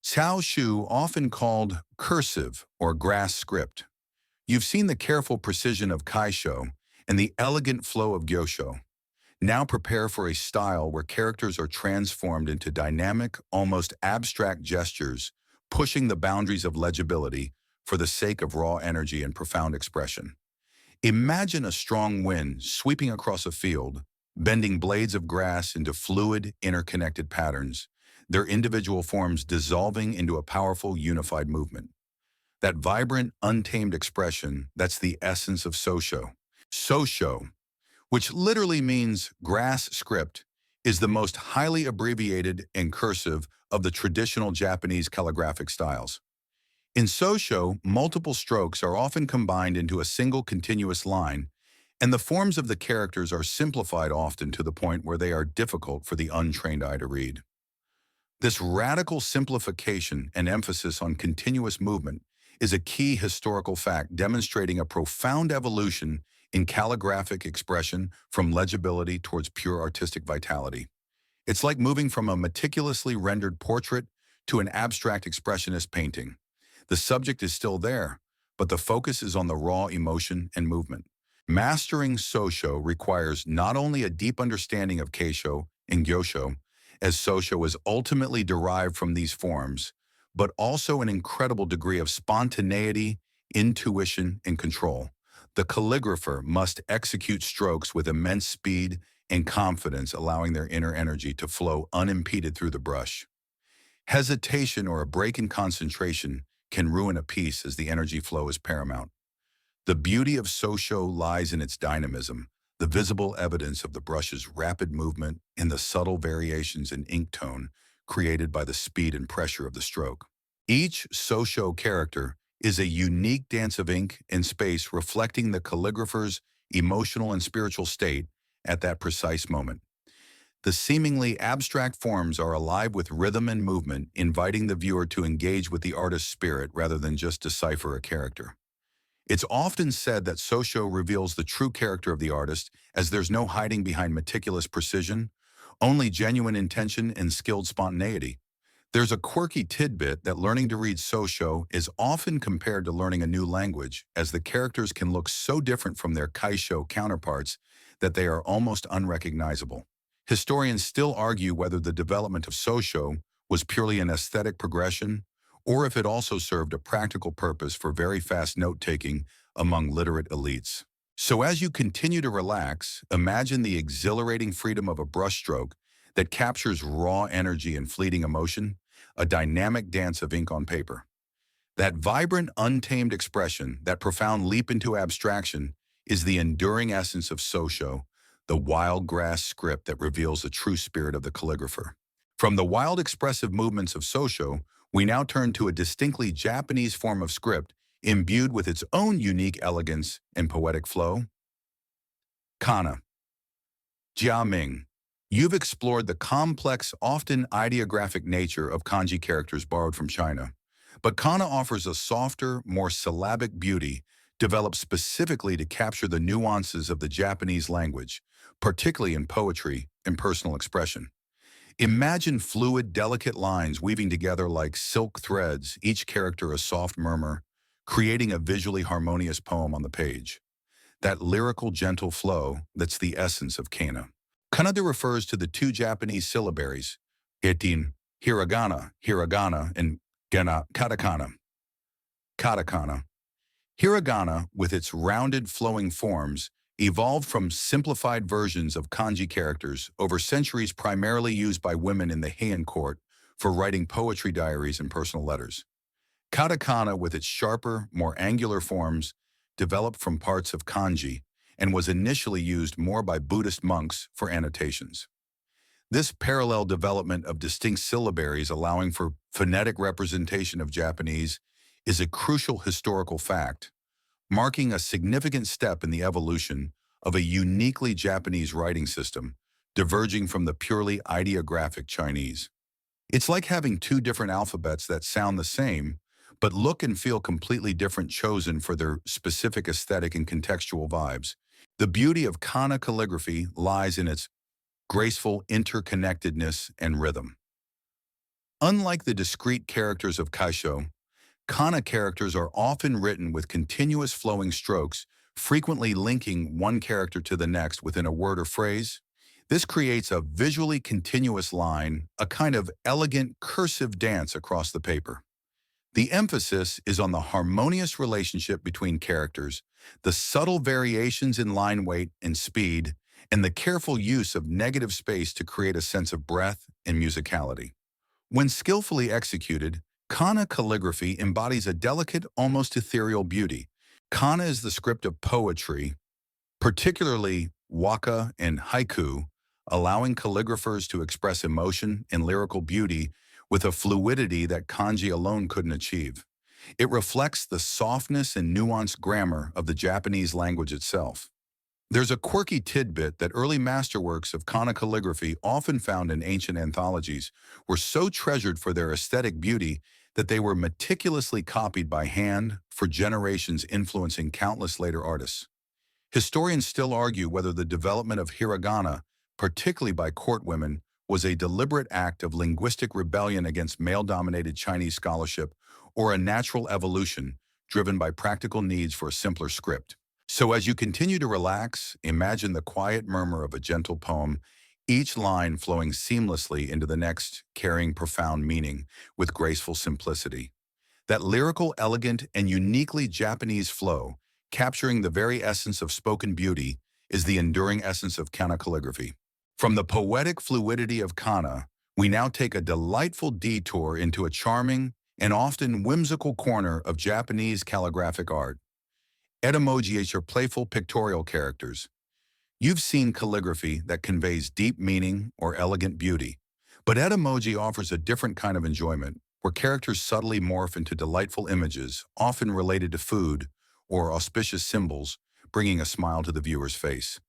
A: Cao Shu, often called cursive or grass script. You've seen the careful precision of kaisho and the elegant flow of gyosho. Now prepare for a style where characters are transformed into dynamic, almost abstract gestures, pushing the boundaries of legibility for the sake of raw energy and profound expression. Imagine a strong wind sweeping across a field, bending blades of grass into fluid, interconnected patterns, their individual forms dissolving into a powerful, unified movement. That vibrant, untamed expression, that's the essence of Sosho. Sosho, which literally means grass script, is the most highly abbreviated and cursive of the traditional Japanese calligraphic styles. In Sosho, multiple strokes are often combined into a single continuous line, and the forms of the characters are simplified often to the point where they are difficult for the untrained eye to read. This radical simplification and emphasis on continuous movement is a key historical fact demonstrating a profound evolution in calligraphic expression from legibility towards pure artistic vitality. It's like moving from a meticulously rendered portrait to an abstract expressionist painting. The subject is still there, but the focus is on the raw emotion and movement. Mastering Sosho requires not only a deep understanding of Keisho and Gyosho, as Sosho is ultimately derived from these forms, but also an incredible degree of spontaneity, intuition, and control. The calligrapher must execute strokes with immense speed and confidence, allowing their inner energy to flow unimpeded through the brush. Hesitation or a break in concentration can ruin a piece as the energy flow is paramount. The beauty of Sosho lies in its dynamism, the visible evidence of the brush's rapid movement and the subtle variations in ink tone created by the speed and pressure of the stroke. Each Sosho character is a unique dance of ink and space reflecting the calligrapher's emotional and spiritual state at that precise moment. The seemingly abstract forms are alive with rhythm and movement, inviting the viewer to engage with the artist's spirit rather than just decipher a character. It's often said that Sosho reveals the true character of the artist, as there's no hiding behind meticulous precision, only genuine intention and skilled spontaneity. There's a quirky tidbit that learning to read Sosho is often compared to learning a new language, as the characters can look so different from their Kaisho counterparts that they are almost unrecognizable. Historians still argue whether the development of Sosho was purely an aesthetic progression, or if it also served a practical purpose for very fast note-taking among literate elites. So as you continue to relax, imagine the exhilarating freedom of a brushstroke that captures raw energy and fleeting emotion, a dynamic dance of ink on paper. That vibrant, untamed expression, that profound leap into abstraction, is the enduring essence of Sosho, the wild grass script that reveals the true spirit of the calligrapher. From the wild expressive movements of Sosho, we now turn to a distinctly Japanese form of script imbued with its own unique elegance and poetic flow. Kana. Jiaming. You've explored the complex, often ideographic nature of kanji characters borrowed from China, but kana offers a softer, more syllabic beauty, developed specifically to capture the nuances of the Japanese language, particularly in poetry and personal expression. Imagine fluid, delicate lines weaving together like silk threads, each character a soft murmur, creating a visually harmonious poem on the page. That lyrical, gentle flow that's the essence of kana. Kanada refers to the two Japanese syllabaries, itin, hiragana, and katakana. Hiragana, with its rounded, flowing forms, evolved from simplified versions of kanji characters over centuries, primarily used by women in the Heian court for writing poetry diaries and personal letters. Katakana, with its sharper, more angular forms, developed from parts of kanji and was initially used more by Buddhist monks for annotations. This parallel development of distinct syllabaries allowing for phonetic representation of Japanese is a crucial historical fact, marking a significant step in the evolution of a uniquely Japanese writing system, diverging from the purely ideographic Chinese. It's like having two different alphabets that sound the same, but look and feel completely different, chosen for their specific aesthetic and contextual vibes. The beauty of kana calligraphy lies in its graceful interconnectedness and rhythm. Unlike the discrete characters of kaisho, kana characters are often written with continuous flowing strokes, frequently linking one character to the next within a word or phrase. This creates a visually continuous line, a kind of elegant cursive dance across the paper. The emphasis is on the harmonious relationship between characters, the subtle variations in line weight and speed, and the careful use of negative space to create a sense of breadth and musicality. When skillfully executed, kana calligraphy embodies a delicate, almost ethereal beauty. Kana is the script of poetry, particularly waka and haiku, allowing calligraphers to express emotion and lyrical beauty with a fluidity that kanji alone couldn't achieve. It reflects the softness and nuanced grammar of the Japanese language itself. There's a quirky tidbit that early masterworks of kana calligraphy, often found in ancient anthologies, were so treasured for their aesthetic beauty that they were meticulously copied by hand for generations, influencing countless later artists. Historians still argue whether the development of hiragana, particularly by court women, was a deliberate act of linguistic rebellion against male-dominated Chinese scholarship or a natural evolution driven by practical needs for a simpler script. So as you continue to relax, imagine the quiet murmur of a gentle poem, each line flowing seamlessly into the next, carrying profound meaning with graceful simplicity. That lyrical, elegant, and uniquely Japanese flow, capturing the very essence of spoken beauty, is the enduring essence of kana calligraphy. From the poetic fluidity of kana, we now take a delightful detour into a charming and often whimsical corner of Japanese calligraphic art. Etymojis are playful pictorial characters. You've seen calligraphy that conveys deep meaning or elegant beauty, but etymology offers a different kind of enjoyment, where characters subtly morph into delightful images, often related to food or auspicious symbols, bringing a smile to the viewer's face.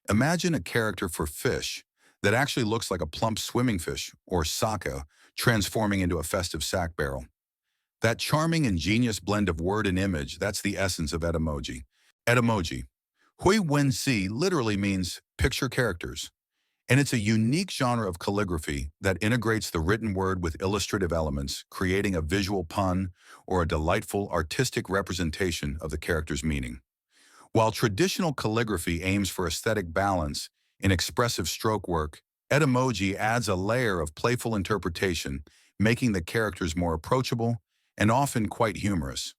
A: Imagine a character for fish that actually looks like a plump swimming fish, or sake, transforming into a festive sack barrel. That charming, ingenious blend of word and image, that's the essence of etymology. Etymology. Hui Wen Si literally means picture characters, and it's a unique genre of calligraphy that integrates the written word with illustrative elements, creating a visual pun or a delightful artistic representation of the character's meaning. While traditional calligraphy aims for aesthetic balance in expressive stroke work, etymology adds a layer of playful interpretation, making the characters more approachable and often quite humorous.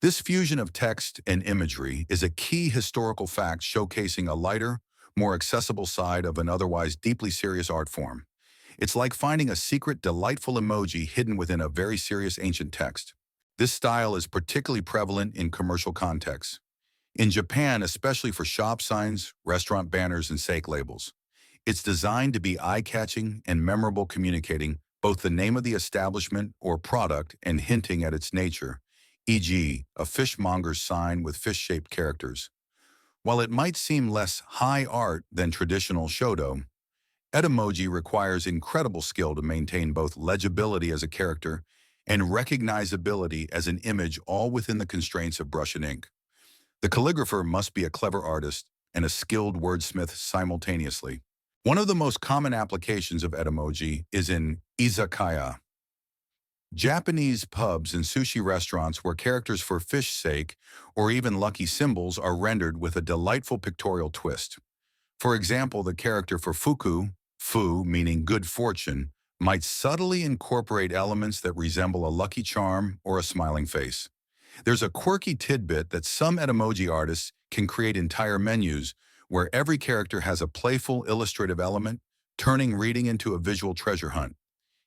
A: This fusion of text and imagery is a key historical fact, showcasing a lighter, more accessible side of an otherwise deeply serious art form. It's like finding a secret, delightful emoji hidden within a very serious ancient text. This style is particularly prevalent in commercial contexts. In Japan, especially for shop signs, restaurant banners, and sake labels. It's designed to be eye-catching and memorable, communicating both the name of the establishment or product and hinting at its nature, e.g., a fishmonger's sign with fish-shaped characters. While it might seem less high art than traditional shodō, etymology requires incredible skill to maintain both legibility as a character and recognizability as an image, all within the constraints of brush and ink. The calligrapher must be a clever artist and a skilled wordsmith simultaneously. One of the most common applications of etymology is in izakaya, Japanese pubs and sushi restaurants where characters for fish sake or even lucky symbols are rendered with a delightful pictorial twist. For example, the character for fuku, fu meaning good fortune, might subtly incorporate elements that resemble a lucky charm or a smiling face. There's a quirky tidbit that some etymology artists can create entire menus where every character has a playful illustrative element, turning reading into a visual treasure hunt.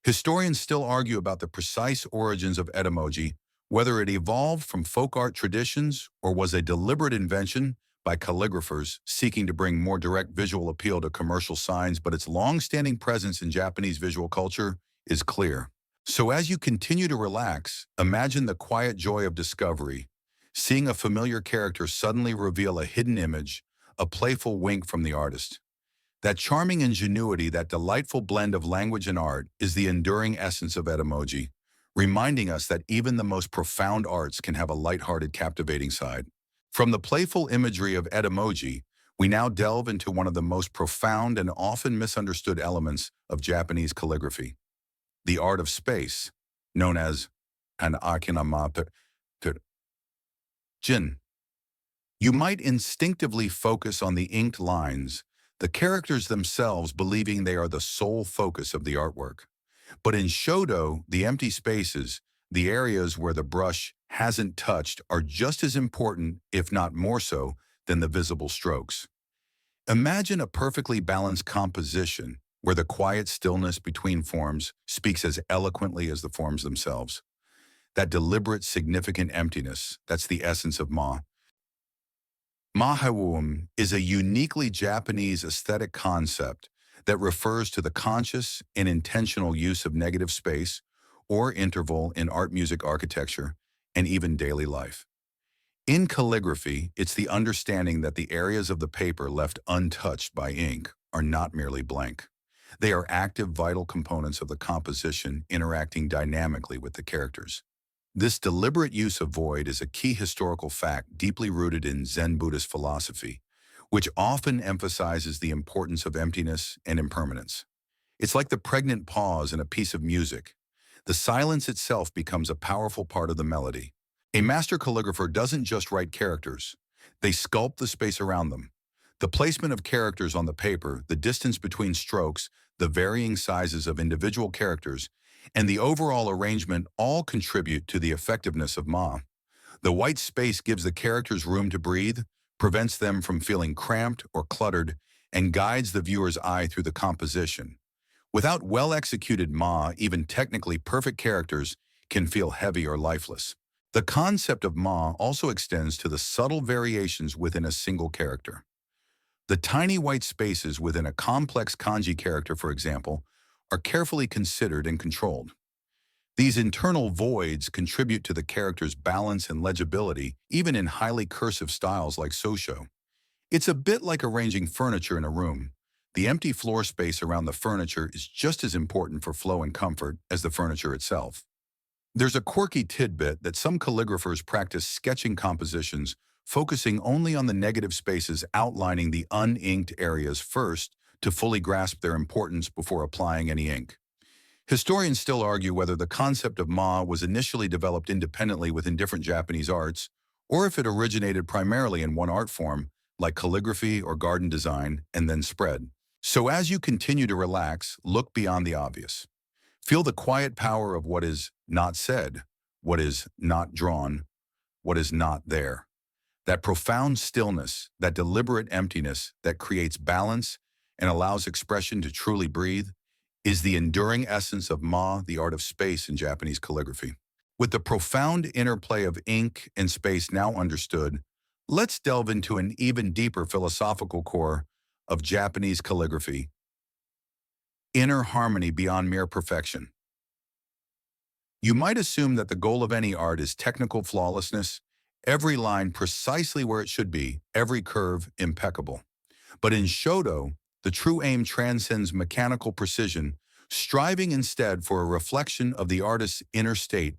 A: Historians still argue about the precise origins of etymology, whether it evolved from folk art traditions or was a deliberate invention by calligraphers seeking to bring more direct visual appeal to commercial signs, but its long-standing presence in Japanese visual culture is clear. So as you continue to relax, imagine the quiet joy of discovery, seeing a familiar character suddenly reveal a hidden image, a playful wink from the artist. That charming ingenuity, that delightful blend of language and art is the enduring essence of etymology, reminding us that even the most profound arts can have a lighthearted, captivating side. From the playful imagery of etymology, we now delve into one of the most profound and often misunderstood elements of Japanese calligraphy, the art of space, known as an akinama jin. You might instinctively focus on the inked lines, the characters themselves believing they are the sole focus of the artwork. But in shodō, the empty spaces, the areas where the brush hasn't touched, are just as important, if not more so, than the visible strokes. Imagine a perfectly balanced composition where the quiet stillness between forms speaks as eloquently as the forms themselves. That deliberate, significant emptiness, that's the essence of Ma. Mahawum is a uniquely Japanese aesthetic concept that refers to the conscious and intentional use of negative space or interval in art, music, architecture, and even daily life. In calligraphy, it's the understanding that the areas of the paper left untouched by ink are not merely blank. They are active, vital components of the composition interacting dynamically with the characters. This deliberate use of void is a key historical fact deeply rooted in Zen Buddhist philosophy, which often emphasizes the importance of emptiness and impermanence. It's like the pregnant pause in a piece of music. The silence itself becomes a powerful part of the melody. A master calligrapher doesn't just write characters, they sculpt the space around them. The placement of characters on the paper, the distance between strokes, the varying sizes of individual characters, and the overall arrangement all contribute to the effectiveness of Ma. The white space gives the characters room to breathe, prevents them from feeling cramped or cluttered, and guides the viewer's eye through the composition. Without well-executed Ma, even technically perfect characters can feel heavy or lifeless. The concept of Ma also extends to the subtle variations within a single character. The tiny white spaces within a complex kanji character, for example, are carefully considered and controlled. These internal voids contribute to the character's balance and legibility, even in highly cursive styles like sosho. It's a bit like arranging furniture in a room. The empty floor space around the furniture is just as important for flow and comfort as the furniture itself. There's a quirky tidbit that some calligraphers practice sketching compositions, focusing only on the negative spaces, outlining the uninked areas first to fully grasp their importance before applying any ink. Historians still argue whether the concept of Ma was initially developed independently within different Japanese arts, or if it originated primarily in one art form, like calligraphy or garden design, and then spread. So as you continue to relax, look beyond the obvious. Feel the quiet power of what is not said, what is not drawn, what is not there. That profound stillness, that deliberate emptiness that creates balance and allows expression to truly breathe, is the enduring essence of Ma, the art of space in Japanese calligraphy. With the profound interplay of ink and space now understood, let's delve into an even deeper philosophical core of Japanese calligraphy: inner harmony beyond mere perfection. You might assume that the goal of any art is technical flawlessness, every line precisely where it should be, every curve impeccable. But in shodō, the true aim transcends mechanical precision, striving instead for a reflection of the artist's inner state,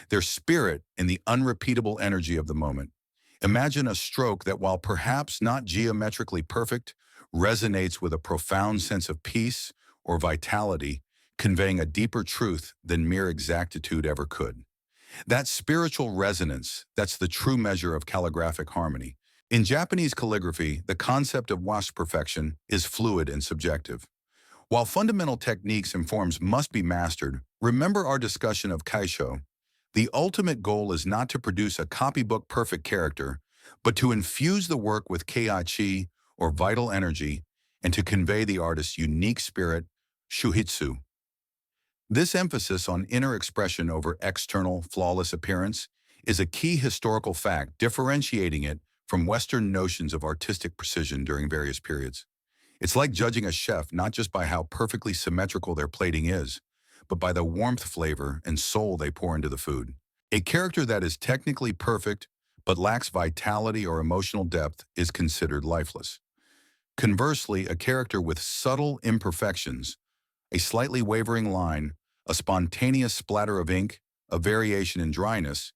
A: their spirit, and the unrepeatable energy of the moment. Imagine a stroke that, while perhaps not geometrically perfect, resonates with a profound sense of peace or vitality, conveying a deeper truth than mere exactitude ever could. That spiritual resonance, that's the true measure of calligraphic harmony. In Japanese calligraphy, the concept of wash perfection is fluid and subjective. While fundamental techniques and forms must be mastered, remember our discussion of kaisho. The ultimate goal is not to produce a copybook perfect character, but to infuse the work with keichi, or vital energy, and to convey the artist's unique spirit, shuhitsu. This emphasis on inner expression over external, flawless appearance is a key historical fact differentiating it from Western notions of artistic precision during various periods. It's like judging a chef not just by how perfectly symmetrical their plating is, but by the warmth, flavor, and soul they pour into the food. A character that is technically perfect but lacks vitality or emotional depth is considered lifeless. Conversely, a character with subtle imperfections, a slightly wavering line, a spontaneous splatter of ink, a variation in dryness,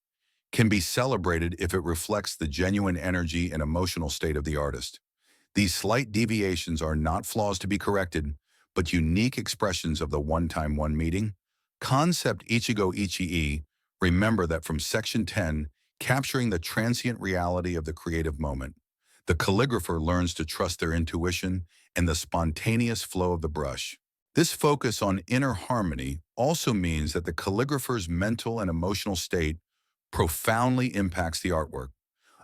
A: can be celebrated if it reflects the genuine energy and emotional state of the artist. These slight deviations are not flaws to be corrected, but unique expressions of the one-time one meeting. Concept Ichigo Ichii, remember that from Section 10, capturing the transient reality of the creative moment, the calligrapher learns to trust their intuition and the spontaneous flow of the brush. This focus on inner harmony also means that the calligrapher's mental and emotional state profoundly impacts the artwork.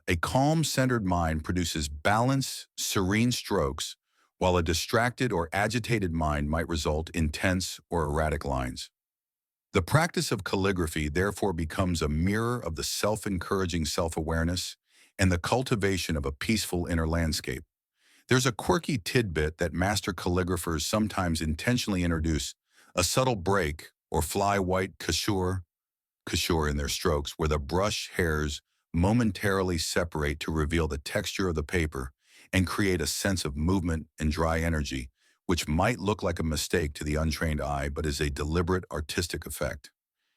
A: A calm, centered mind produces balanced, serene strokes, while a distracted or agitated mind might result in tense or erratic lines. The practice of calligraphy therefore becomes a mirror of the self-encouraging self-awareness and the cultivation of a peaceful inner landscape. There's a quirky tidbit that master calligraphers sometimes intentionally introduce, a subtle break or fly white cassure in their strokes, where the brush hairs momentarily separate to reveal the texture of the paper and create a sense of movement and dry energy, which might look like a mistake to the untrained eye but is a deliberate artistic effect.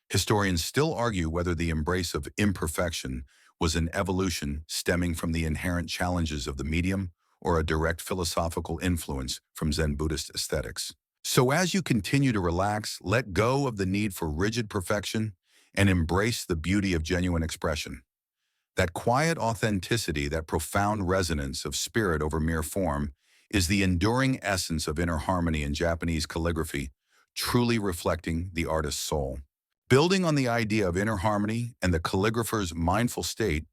A: Historians still argue whether the embrace of imperfection was an evolution stemming from the inherent challenges of the medium or a direct philosophical influence from Zen Buddhist aesthetics. So as you continue to relax, let go of the need for rigid perfection and embrace the beauty of genuine expression. That quiet authenticity, that profound resonance of spirit over mere form, is the enduring essence of inner harmony in Japanese calligraphy, truly reflecting the artist's soul. Building on the idea of inner harmony and the calligrapher's mindful state,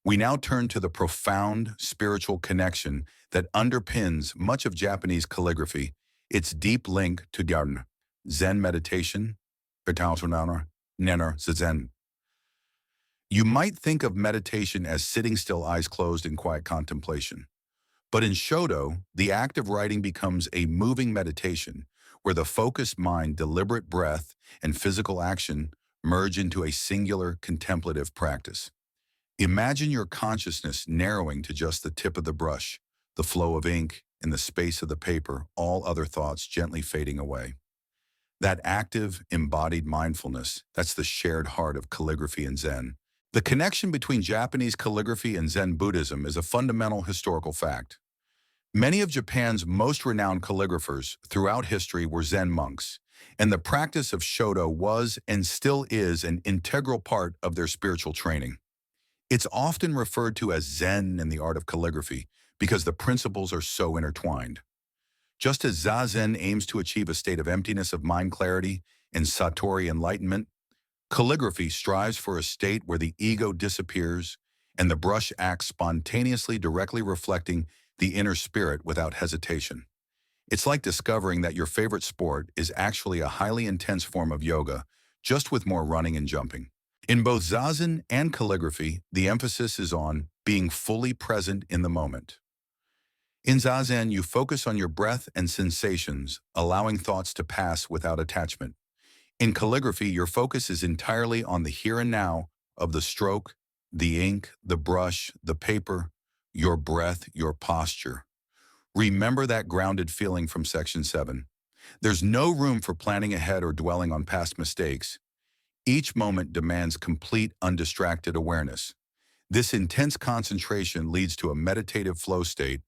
A: we now turn to the profound spiritual connection that underpins much of Japanese calligraphy, its deep link to Gyan, Zen meditation, Zen. You might think of meditation as sitting still, eyes closed in quiet contemplation. But in shodō, the act of writing becomes a moving meditation where the focused mind, deliberate breath, and physical action merge into a singular contemplative practice. Imagine your consciousness narrowing to just the tip of the brush, the flow of ink, and the space of the paper, all other thoughts gently fading away. That active, embodied mindfulness, that's the shared heart of calligraphy and Zen. The connection between Japanese calligraphy and Zen Buddhism is a fundamental historical fact. Many of Japan's most renowned calligraphers throughout history were Zen monks, and the practice of shodō was and still is an integral part of their spiritual training. It's often referred to as Zen in the art of calligraphy because the principles are so intertwined. Just as Zazen aims to achieve a state of emptiness of mind clarity and Satori enlightenment, calligraphy strives for a state where the ego disappears and the brush acts spontaneously, directly reflecting the inner spirit without hesitation. It's like discovering that your favorite sport is actually a highly intense form of yoga, just with more running and jumping. In both Zazen and calligraphy, the emphasis is on being fully present in the moment. In Zazen, you focus on your breath and sensations, allowing thoughts to pass without attachment. In calligraphy, your focus is entirely on the here and now of the stroke, the ink, the brush, the paper, your breath, your posture. Remember that grounded feeling from Section 7. There's no room for planning ahead or dwelling on past mistakes. Each moment demands complete, undistracted awareness. This intense concentration leads to a meditative flow state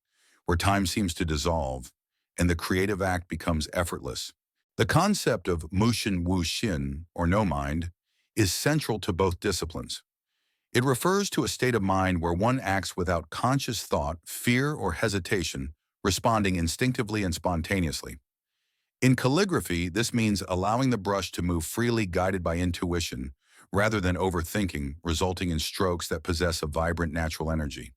A: where time seems to dissolve and the creative act becomes effortless. The concept of mushin wu xin, or no mind, is central to both disciplines. It refers to a state of mind where one acts without conscious thought, fear, or hesitation, responding instinctively and spontaneously. In calligraphy, this means allowing the brush to move freely guided by intuition rather than overthinking, resulting in strokes that possess a vibrant natural energy.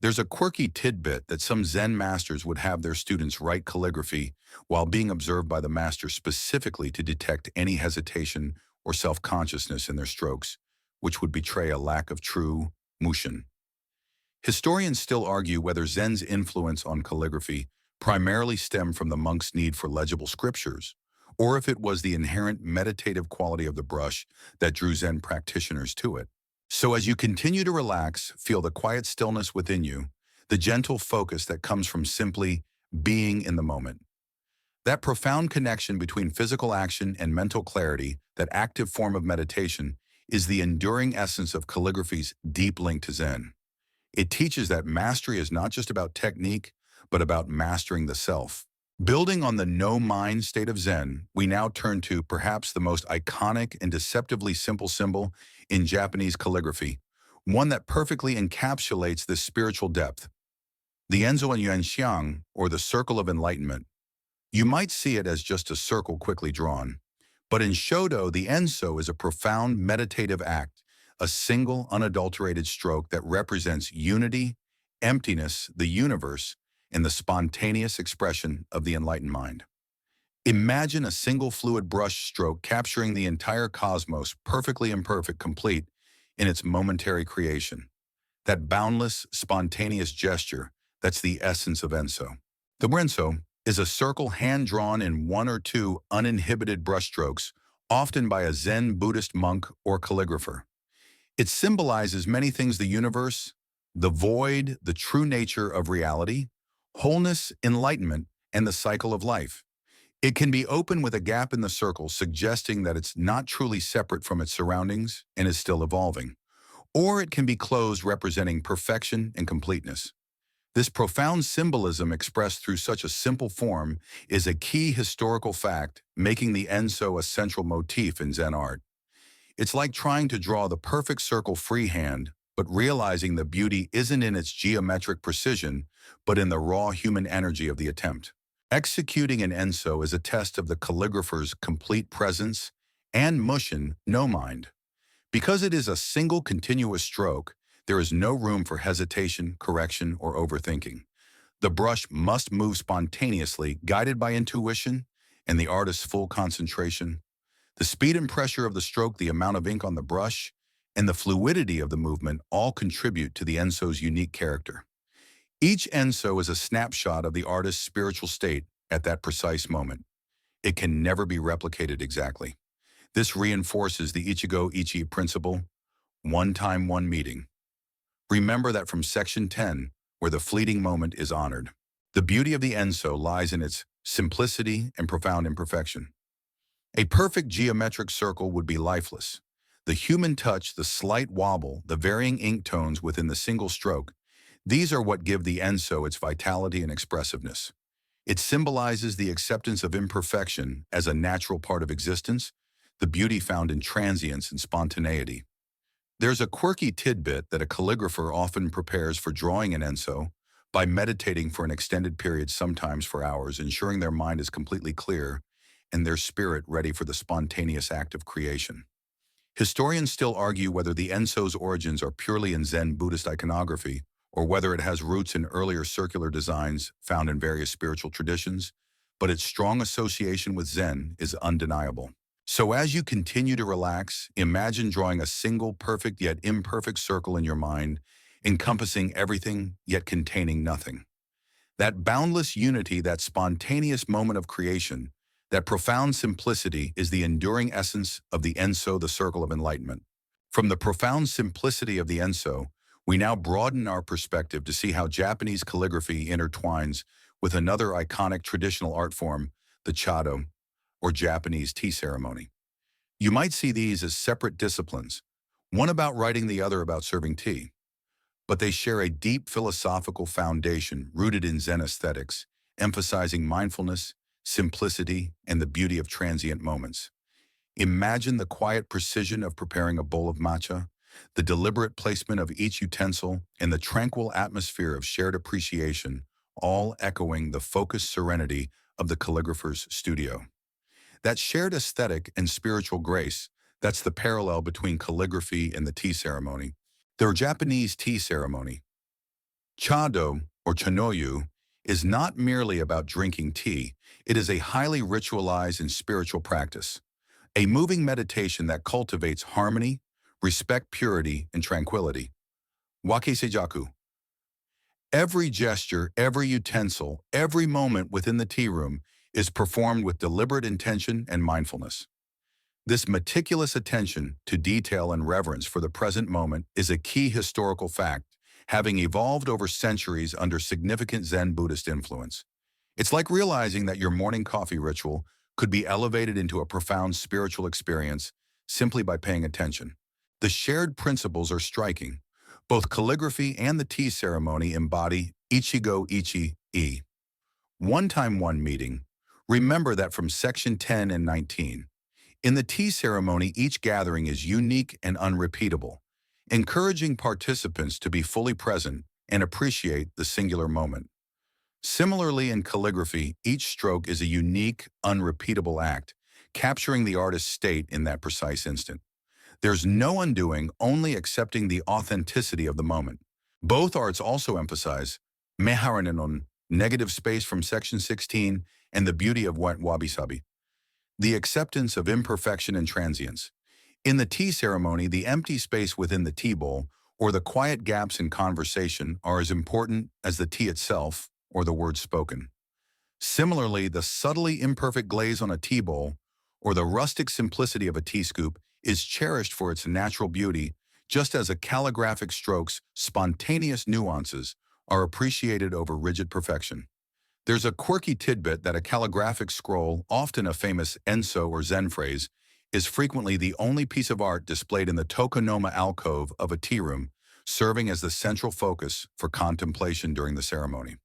A: There's a quirky tidbit that some Zen masters would have their students write calligraphy while being observed by the master specifically to detect any hesitation or self-consciousness in their strokes, which would betray a lack of true mushin. Historians still argue whether Zen's influence on calligraphy primarily stemmed from the monk's need for legible scriptures, or if it was the inherent meditative quality of the brush that drew Zen practitioners to it. So as you continue to relax, feel the quiet stillness within you, the gentle focus that comes from simply being in the moment. That profound connection between physical action and mental clarity, that active form of meditation, is the enduring essence of calligraphy's deep link to Zen. It teaches that mastery is not just about technique, but about mastering the self. Building on the no-mind state of Zen, we now turn to perhaps the most iconic and deceptively simple symbol in Japanese calligraphy, one that perfectly encapsulates this spiritual depth, the Enzo and Yuanxiang, or the Circle of Enlightenment. You might see it as just a circle quickly drawn, but in shodō, the Enso is a profound meditative act, a single, unadulterated stroke that represents unity, emptiness, the universe, and the spontaneous expression of the enlightened mind. Imagine a single fluid brush stroke capturing the entire cosmos, perfectly imperfect, complete in its momentary creation. That boundless, spontaneous gesture, that's the essence of Enso. The Renso is a circle hand-drawn in one or two uninhibited brushstrokes, often by a Zen Buddhist monk or calligrapher. It symbolizes many things: the universe, the void, the true nature of reality, wholeness, enlightenment, and the cycle of life. It can be open with a gap in the circle, suggesting that it's not truly separate from its surroundings and is still evolving. Or it can be closed, representing perfection and completeness. This profound symbolism expressed through such a simple form is a key historical fact, making the Enso a central motif in Zen art. It's like trying to draw the perfect circle freehand, but realizing the beauty isn't in its geometric precision, but in the raw human energy of the attempt. Executing an Enso is a test of the calligrapher's complete presence and mushin, no mind. Because it is a single continuous stroke, there is no room for hesitation, correction, or overthinking. The brush must move spontaneously, guided by intuition and the artist's full concentration. The speed and pressure of the stroke, the amount of ink on the brush, and the fluidity of the movement all contribute to the Enso's unique character. Each Enso is a snapshot of the artist's spiritual state at that precise moment. It can never be replicated exactly. This reinforces the Ichigo Ichi principle, one time, one meeting. Remember that from section 10, where the fleeting moment is honored. The beauty of the Enso lies in its simplicity and profound imperfection. A perfect geometric circle would be lifeless. The human touch, the slight wobble, the varying ink tones within the single stroke, these are what give the Enso its vitality and expressiveness. It symbolizes the acceptance of imperfection as a natural part of existence, the beauty found in transience and spontaneity. There's a quirky tidbit that a calligrapher often prepares for drawing an Enso by meditating for an extended period, sometimes for hours, ensuring their mind is completely clear and their spirit ready for the spontaneous act of creation. Historians still argue whether the Enso's origins are purely in Zen Buddhist iconography or whether it has roots in earlier circular designs found in various spiritual traditions, but its strong association with Zen is undeniable. So as you continue to relax, imagine drawing a single perfect yet imperfect circle in your mind, encompassing everything yet containing nothing. That boundless unity, that spontaneous moment of creation, that profound simplicity is the enduring essence of the Enso, the Circle of Enlightenment. From the profound simplicity of the Enso, we now broaden our perspective to see how Japanese calligraphy intertwines with another iconic traditional art form, the shodō, or Japanese tea ceremony. You might see these as separate disciplines, one about writing, the other about serving tea. but they share a deep philosophical foundation rooted in Zen aesthetics, emphasizing mindfulness, simplicity, and the beauty of transient moments. Imagine the quiet precision of preparing a bowl of matcha, the deliberate placement of each utensil, and the tranquil atmosphere of shared appreciation, all echoing the focused serenity of the calligrapher's studio. That shared aesthetic and spiritual grace, that's the parallel between calligraphy and the tea ceremony. Their Japanese tea ceremony, shodō or chanoyu, is not merely about drinking tea, it is a highly ritualized and spiritual practice. A moving meditation that cultivates harmony, respect, purity, and tranquility. Wakeisejaku. Every gesture, every utensil, every moment within the tea room is performed with deliberate intention and mindfulness. This meticulous attention to detail and reverence for the present moment is a key historical fact, having evolved over centuries under significant Zen Buddhist influence. It's like realizing that your morning coffee ritual could be elevated into a profound spiritual experience simply by paying attention. The shared principles are striking. Both calligraphy and the tea ceremony embody Ichigo Ichi-e. One time one meeting. Remember that from section 10 and 19. In the tea ceremony, each gathering is unique and unrepeatable, encouraging participants to be fully present and appreciate the singular moment. Similarly, in calligraphy, each stroke is a unique, unrepeatable act, capturing the artist's state in that precise instant. There's no undoing, only accepting the authenticity of the moment. Both arts also emphasize meharanenon, negative space from section 16, and the beauty of wabi-sabi, the acceptance of imperfection and transience. In the tea ceremony, the empty space within the tea bowl or the quiet gaps in conversation are as important as the tea itself or the words spoken. Similarly, the subtly imperfect glaze on a tea bowl or the rustic simplicity of a tea scoop is cherished for its natural beauty, just as a calligraphic stroke's spontaneous nuances are appreciated over rigid perfection. There's a quirky tidbit that a calligraphic scroll, often a famous enso or Zen phrase, is frequently the only piece of art displayed in the tokonoma alcove of a tea room, serving as the central focus for contemplation during the ceremony.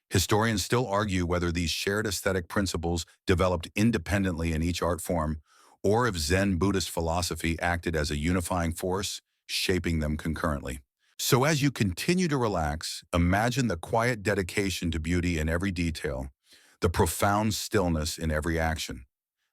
A: Historians still argue whether these shared aesthetic principles developed independently in each art form, or if Zen Buddhist philosophy acted as a unifying force, shaping them concurrently. So as you continue to relax, imagine the quiet dedication to beauty in every detail, the profound stillness in every action.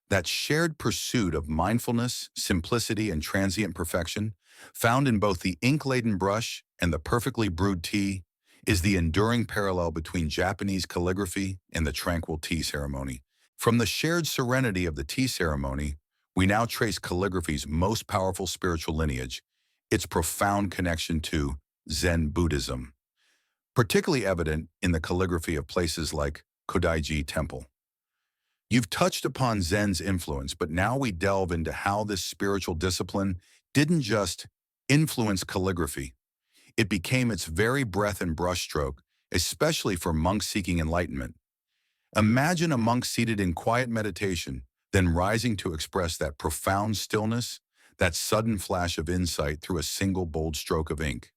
A: That shared pursuit of mindfulness, simplicity, and transient perfection, found in both the ink-laden brush and the perfectly brewed tea, is the enduring parallel between Japanese calligraphy and the tranquil tea ceremony. From the shared serenity of the tea ceremony, we now trace calligraphy's most powerful spiritual lineage, its profound connection to Zen Buddhism, particularly evident in the calligraphy of places like Kodaiji Temple. You've touched upon Zen's influence, but now we delve into how this spiritual discipline didn't just influence calligraphy. It became its very breath and brushstroke, especially for monks seeking enlightenment. Imagine a monk seated in quiet meditation, then rising to express that profound stillness, that sudden flash of insight through a single bold stroke of ink.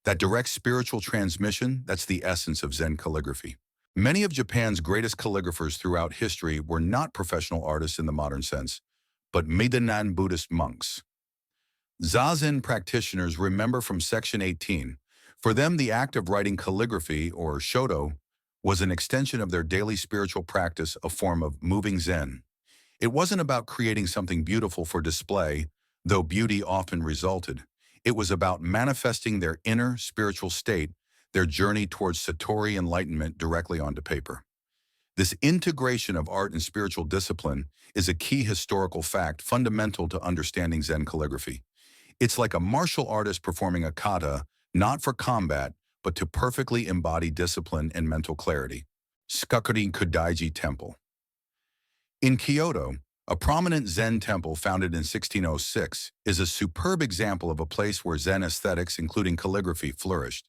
A: That direct spiritual transmission, that's the essence of Zen calligraphy. Many of Japan's greatest calligraphers throughout history were not professional artists in the modern sense, but Midanan Buddhist monks. Zazen practitioners remember from section 18. For them, the act of writing calligraphy, or shodō, was an extension of their daily spiritual practice, a form of moving Zen. It wasn't about creating something beautiful for display, though beauty often resulted. It was about manifesting their inner spiritual state, their journey towards Satori enlightenment directly onto paper. This integration of art and spiritual discipline is a key historical fact fundamental to understanding Zen calligraphy. It's like a martial artist performing a kata, not for combat, but to perfectly embody discipline and mental clarity. Sakuri Kodaiji Temple. In Kyoto, a prominent Zen temple founded in 1606 is a superb example of a place where Zen aesthetics, including calligraphy, flourished.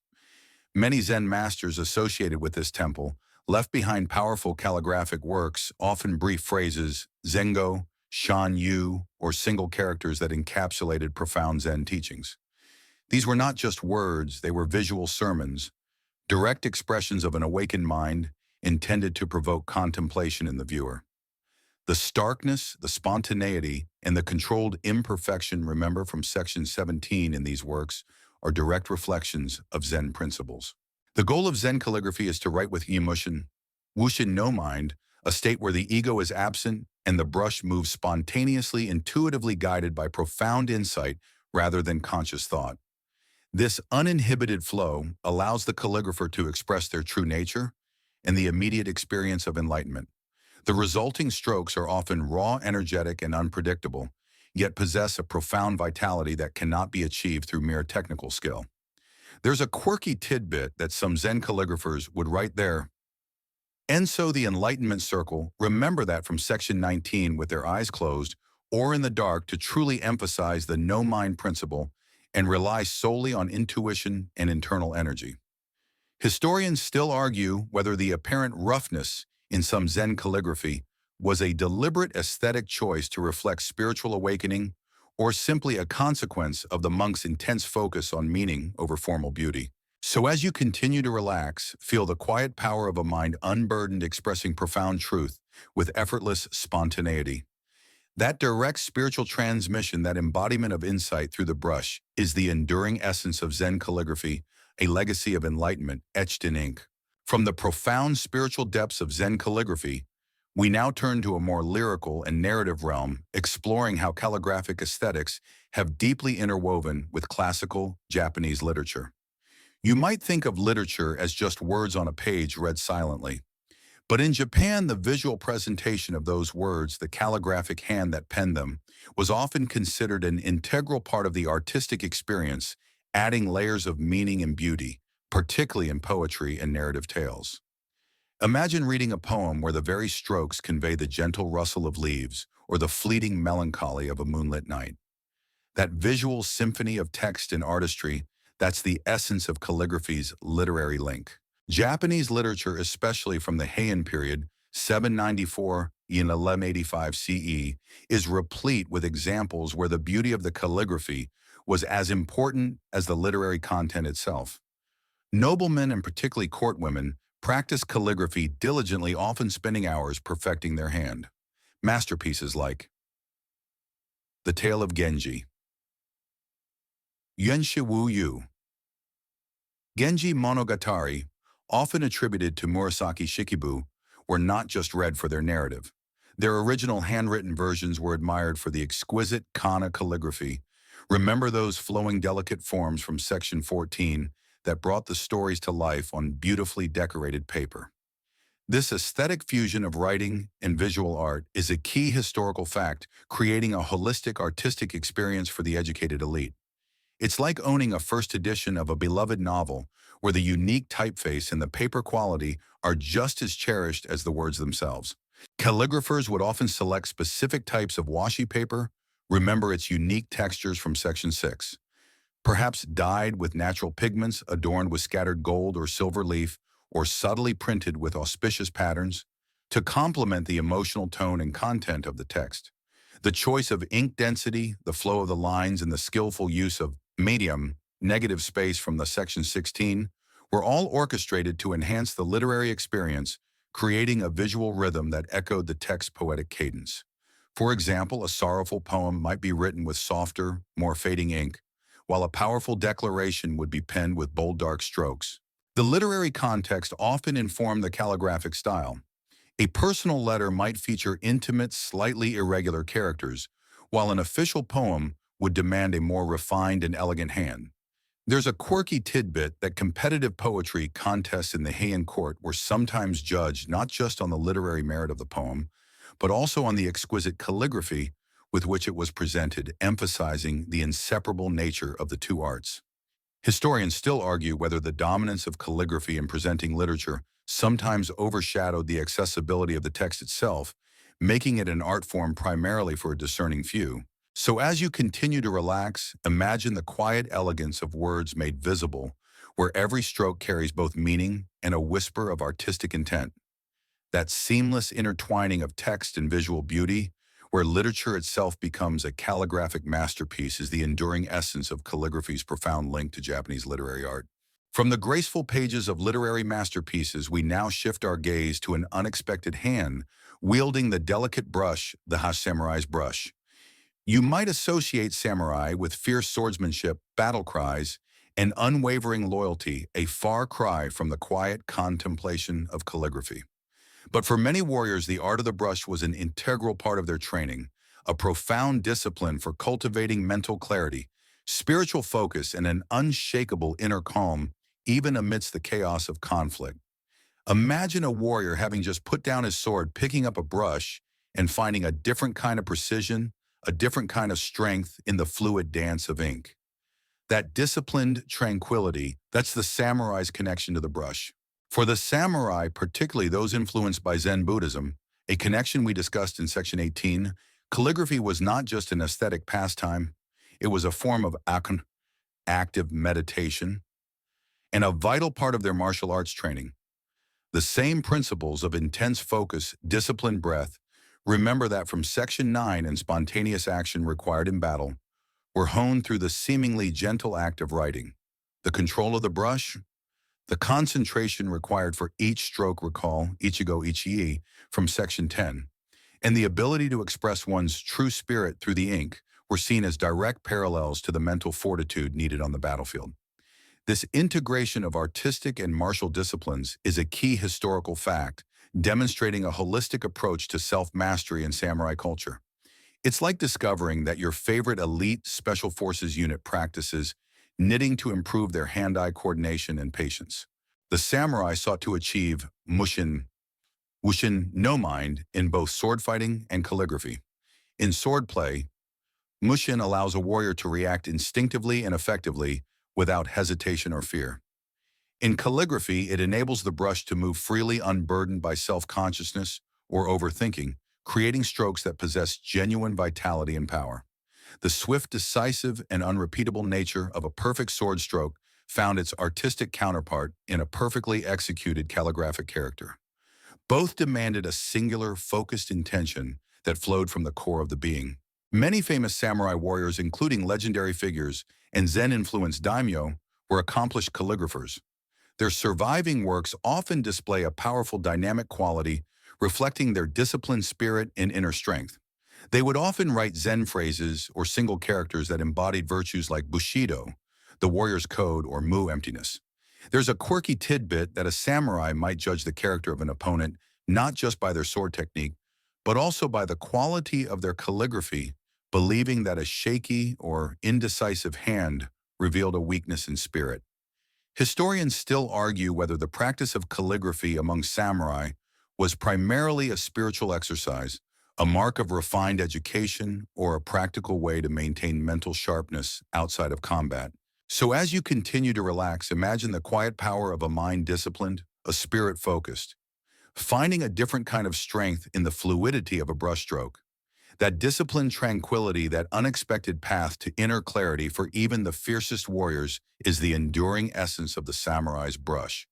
A: Many Zen masters associated with this temple left behind powerful calligraphic works, often brief phrases, Zengo, Shan Yu, or single characters that encapsulated profound Zen teachings. These were not just words, they were visual sermons, direct expressions of an awakened mind intended to provoke contemplation in the viewer. The starkness, the spontaneity, and the controlled imperfection, remember from section 17 in these works, are direct reflections of Zen principles. The goal of Zen calligraphy is to write with emotion, wushin no mind, a state where the ego is absent and the brush moves spontaneously, intuitively guided by profound insight rather than conscious thought. This uninhibited flow allows the calligrapher to express their true nature and the immediate experience of enlightenment. The resulting strokes are often raw, energetic, and unpredictable, yet possess a profound vitality that cannot be achieved through mere technical skill. There's a quirky tidbit that some Zen calligraphers would write there. Enso the Enlightenment Circle, remember that from section 19 with their eyes closed or in the dark to truly emphasize the no-mind principle and rely solely on intuition and internal energy. Historians still argue whether the apparent roughness in some Zen calligraphy was a deliberate aesthetic choice to reflect spiritual awakening or simply a consequence of the monk's intense focus on meaning over formal beauty. So as you continue to relax, feel the quiet power of a mind unburdened expressing profound truth with effortless spontaneity. That direct spiritual transmission, that embodiment of insight through the brush, is the enduring essence of Zen calligraphy, a legacy of enlightenment etched in ink. From the profound spiritual depths of Zen calligraphy, we now turn to a more lyrical and narrative realm, exploring how calligraphic aesthetics have deeply interwoven with classical Japanese literature. You might think of literature as just words on a page read silently. But in Japan, the visual presentation of those words, the calligraphic hand that penned them, was often considered an integral part of the artistic experience, adding layers of meaning and beauty, particularly in poetry and narrative tales. Imagine reading a poem where the very strokes convey the gentle rustle of leaves or the fleeting melancholy of a moonlit night. That visual symphony of text and artistry, that's the essence of calligraphy's literary link. Japanese literature, especially from the Heian period, 794 and 1185 CE, is replete with examples where the beauty of the calligraphy was as important as the literary content itself. Noblemen, and particularly court women, practiced calligraphy diligently, often spending hours perfecting their hand. Masterpieces like The Tale of Genji, Yuanshi Wu Yu, Genji Monogatari, often attributed to Murasaki Shikibu, were not just read for their narrative. Their original handwritten versions were admired for the exquisite kana calligraphy. Remember those flowing delicate forms from section 14 that brought the stories to life on beautifully decorated paper. This aesthetic fusion of writing and visual art is a key historical fact, creating a holistic artistic experience for the educated elite. It's like owning a first edition of a beloved novel where the unique typeface and the paper quality are just as cherished as the words themselves. Calligraphers would often select specific types of washi paper, remember its unique textures from section 6. Perhaps dyed with natural pigments, adorned with scattered gold or silver leaf, or subtly printed with auspicious patterns, to complement the emotional tone and content of the text. The choice of ink density, the flow of the lines, and the skillful use of medium, negative space from the section 16, were all orchestrated to enhance the literary experience, creating a visual rhythm that echoed the text's poetic cadence. For example, a sorrowful poem might be written with softer, more fading ink, while a powerful declaration would be penned with bold, dark strokes. The literary context often informed the calligraphic style. A personal letter might feature intimate, slightly irregular characters, while an official poem would demand a more refined and elegant hand. There's a quirky tidbit that competitive poetry contests in the Heian court were sometimes judged not just on the literary merit of the poem, but also on the exquisite calligraphy with which it was presented, emphasizing the inseparable nature of the two arts. Historians still argue whether the dominance of calligraphy in presenting literature sometimes overshadowed the accessibility of the text itself, making it an art form primarily for a discerning few. So as you continue to relax, imagine the quiet elegance of words made visible, where every stroke carries both meaning and a whisper of artistic intent. That seamless intertwining of text and visual beauty, where literature itself becomes a calligraphic masterpiece, is the enduring essence of calligraphy's profound link to Japanese literary art. From the graceful pages of literary masterpieces, we now shift our gaze to an unexpected hand wielding the delicate brush, the samurai's brush. You might associate samurai with fierce swordsmanship, battle cries, and unwavering loyalty, a far cry from the quiet contemplation of calligraphy. But for many warriors, the art of the brush was an integral part of their training, a profound discipline for cultivating mental clarity, spiritual focus, and an unshakable inner calm, even amidst the chaos of conflict. Imagine a warrior having just put down his sword, picking up a brush, and finding a different kind of precision, a different kind of strength in the fluid dance of ink. That disciplined tranquility, that's the samurai's connection to the brush. For the samurai, particularly those influenced by Zen Buddhism, a connection we discussed in section 18, calligraphy was not just an aesthetic pastime, it was a form of active meditation and a vital part of their martial arts training. The same principles of intense focus, disciplined breath, remember that from section 9 and spontaneous action required in battle, were honed through the seemingly gentle act of writing. The control of the brush, the concentration required for each stroke, recall Ichigo Ichii from section 10, and the ability to express one's true spirit through the ink were seen as direct parallels to the mental fortitude needed on the battlefield. This integration of artistic and martial disciplines is a key historical fact, demonstrating a holistic approach to self-mastery in samurai culture. It's like discovering that your favorite elite special forces unit practices knitting to improve their hand-eye coordination and patience. The samurai sought to achieve wushin no mind in both sword fighting and calligraphy. In swordplay, mushin allows a warrior to react instinctively and effectively without hesitation or fear. In calligraphy, it enables the brush to move freely, unburdened by self-consciousness or overthinking, creating strokes that possess genuine vitality and power. The swift, decisive, and unrepeatable nature of a perfect sword stroke found its artistic counterpart in a perfectly executed calligraphic character. Both demanded a singular, focused intention that flowed from the core of the being. Many famous samurai warriors, including legendary figures and Zen-influenced daimyo, were accomplished calligraphers. Their surviving works often display a powerful dynamic quality, reflecting their disciplined spirit and inner strength. They would often write Zen phrases or single characters that embodied virtues like bushido, the warrior's code, or mu, emptiness. There's a quirky tidbit that a samurai might judge the character of an opponent not just by their sword technique, but also by the quality of their calligraphy, believing that a shaky or indecisive hand revealed a weakness in spirit. Historians still argue whether the practice of calligraphy among samurai was primarily a spiritual exercise, a mark of refined education, or a practical way to maintain mental sharpness outside of combat. So as you continue to relax, imagine the quiet power of a mind disciplined, a spirit focused, finding a different kind of strength in the fluidity of a brushstroke. That disciplined tranquility, that unexpected path to inner clarity for even the fiercest warriors is the enduring essence of the samurai's brush.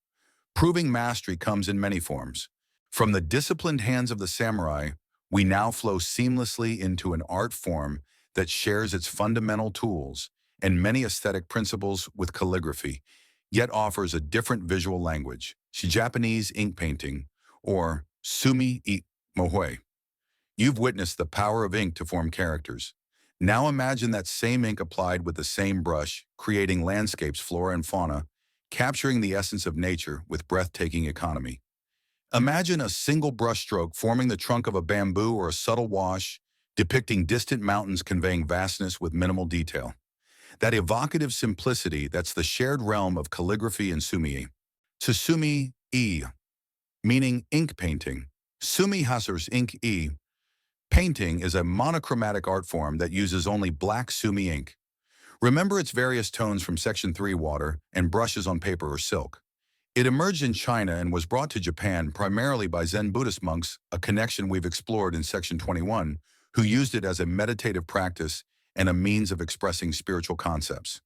A: Proving mastery comes in many forms. From the disciplined hands of the samurai, we now flow seamlessly into an art form that shares its fundamental tools and many aesthetic principles with calligraphy, yet offers a different visual language, Japanese ink painting, or sumi I mohoi. You've witnessed the power of ink to form characters. Now imagine that same ink applied with the same brush, creating landscapes, flora and fauna, capturing the essence of nature with breathtaking economy. Imagine a single brushstroke forming the trunk of a bamboo, or a subtle wash depicting distant mountains, conveying vastness with minimal detail. That evocative simplicity, that's the shared realm of calligraphy and sumi. Sumi-i, meaning ink painting. Sumi hasers ink-i. Painting is a monochromatic art form that uses only black sumi ink. Remember its various tones from section 3, water, and brushes on paper or silk. It emerged in China and was brought to Japan primarily by Zen Buddhist monks, a connection we've explored in section 21, who used it as a meditative practice and a means of expressing spiritual concepts.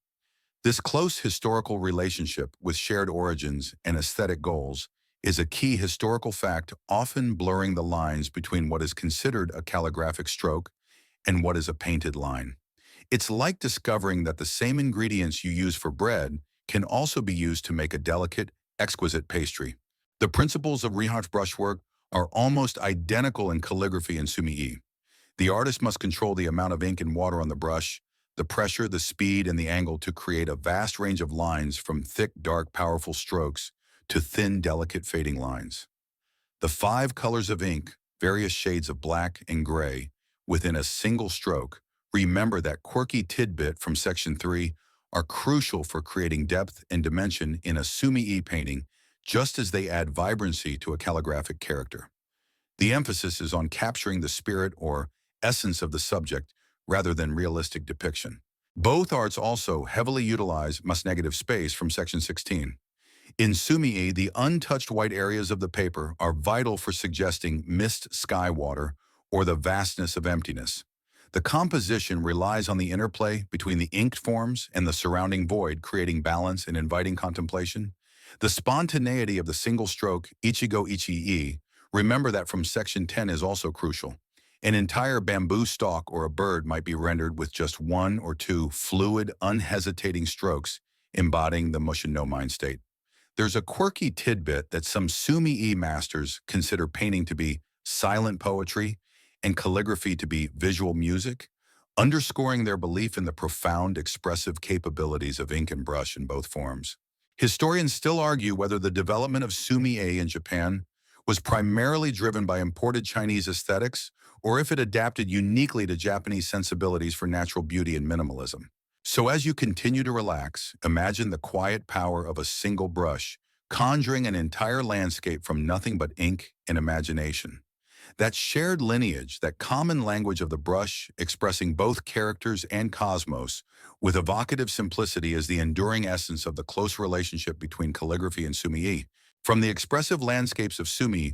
A: This close historical relationship with shared origins and aesthetic goals is a key historical fact, often blurring the lines between what is considered a calligraphic stroke and what is a painted line. It's like discovering that the same ingredients you use for bread can also be used to make a delicate, exquisite pastry. The principles of Rihart brushwork are almost identical in calligraphy and sumi-e. The artist must control the amount of ink and water on the brush, the pressure, the speed, and the angle to create a vast range of lines from thick, dark, powerful strokes to thin, delicate, fading lines. The 5 colors of ink, various shades of black and gray, within a single stroke, remember that quirky tidbit from Section 3, are crucial for creating depth and dimension in a sumi-e painting, just as they add vibrancy to a calligraphic character. The emphasis is on capturing the spirit or essence of the subject rather than realistic depiction. Both arts also heavily utilize mass-negative space from Section 16. In sumi-e, the untouched white areas of the paper are vital for suggesting mist sky water or the vastness of emptiness. The composition relies on the interplay between the inked forms and the surrounding void, creating balance and inviting contemplation. The spontaneity of the single stroke, ichigo ichi-e, remember that from Section 10 is also crucial. An entire bamboo stalk or a bird might be rendered with just 1 or 2 fluid, unhesitating strokes, embodying the mushin no mind state. There's a quirky tidbit that some sumi-e masters consider painting to be silent poetry and calligraphy to be visual music, underscoring their belief in the profound expressive capabilities of ink and brush in both forms. Historians still argue whether the development of sumi-e in Japan was primarily driven by imported Chinese aesthetics or if it adapted uniquely to Japanese sensibilities for natural beauty and minimalism. So as you continue to relax, imagine the quiet power of a single brush, conjuring an entire landscape from nothing but ink and imagination. That shared lineage, that common language of the brush, expressing both characters and cosmos, with evocative simplicity is the enduring essence of the close relationship between calligraphy and sumi-e. From the expressive landscapes of sumi,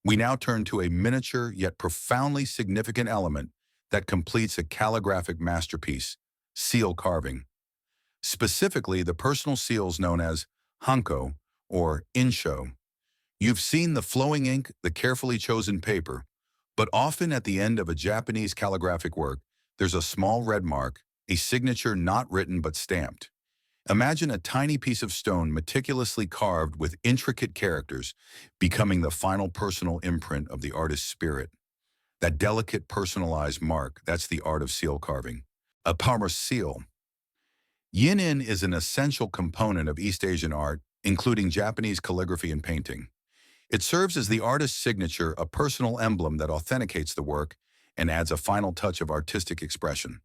A: we now turn to a miniature yet profoundly significant element that completes a calligraphic masterpiece, seal carving. Specifically, the personal seals known as hanko or insho. You've seen the flowing ink, the carefully chosen paper, but often at the end of a Japanese calligraphic work, there's a small red mark, a signature not written but stamped. Imagine a tiny piece of stone meticulously carved with intricate characters, becoming the final personal imprint of the artist's spirit. That delicate personalized mark, that's the art of seal carving. A palmar seal. Yin-in is an essential component of East Asian art, including Japanese calligraphy and painting. It serves as the artist's signature, a personal emblem that authenticates the work and adds a final touch of artistic expression.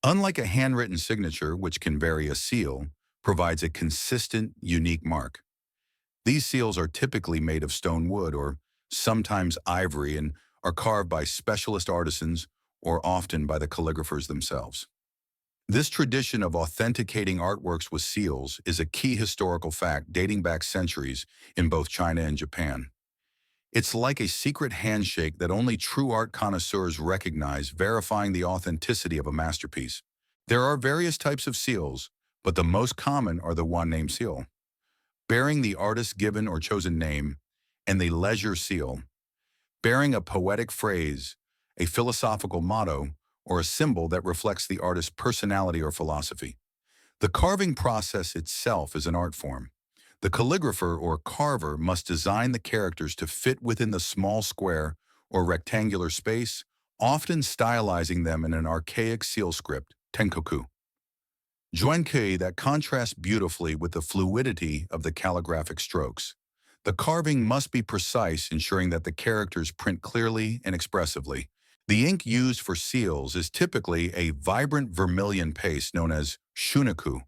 A: Unlike a handwritten signature, which can vary, a seal provides a consistent, unique mark. These seals are typically made of stone wood or sometimes ivory and are carved by specialist artisans or often by the calligraphers themselves. This tradition of authenticating artworks with seals is a key historical fact dating back centuries in both China and Japan. It's like a secret handshake that only true art connoisseurs recognize, verifying the authenticity of a masterpiece. There are various types of seals, but the most common are the one-name seal, bearing the artist's given or chosen name, and the leisure seal, bearing a poetic phrase, a philosophical motto, or a symbol that reflects the artist's personality or philosophy. The carving process itself is an art form. The calligrapher or carver must design the characters to fit within the small square or rectangular space, often stylizing them in an archaic seal script, tenkoku. Juankei that contrasts beautifully with the fluidity of the calligraphic strokes. The carving must be precise, ensuring that the characters print clearly and expressively. The ink used for seals is typically a vibrant vermilion paste known as shuniku,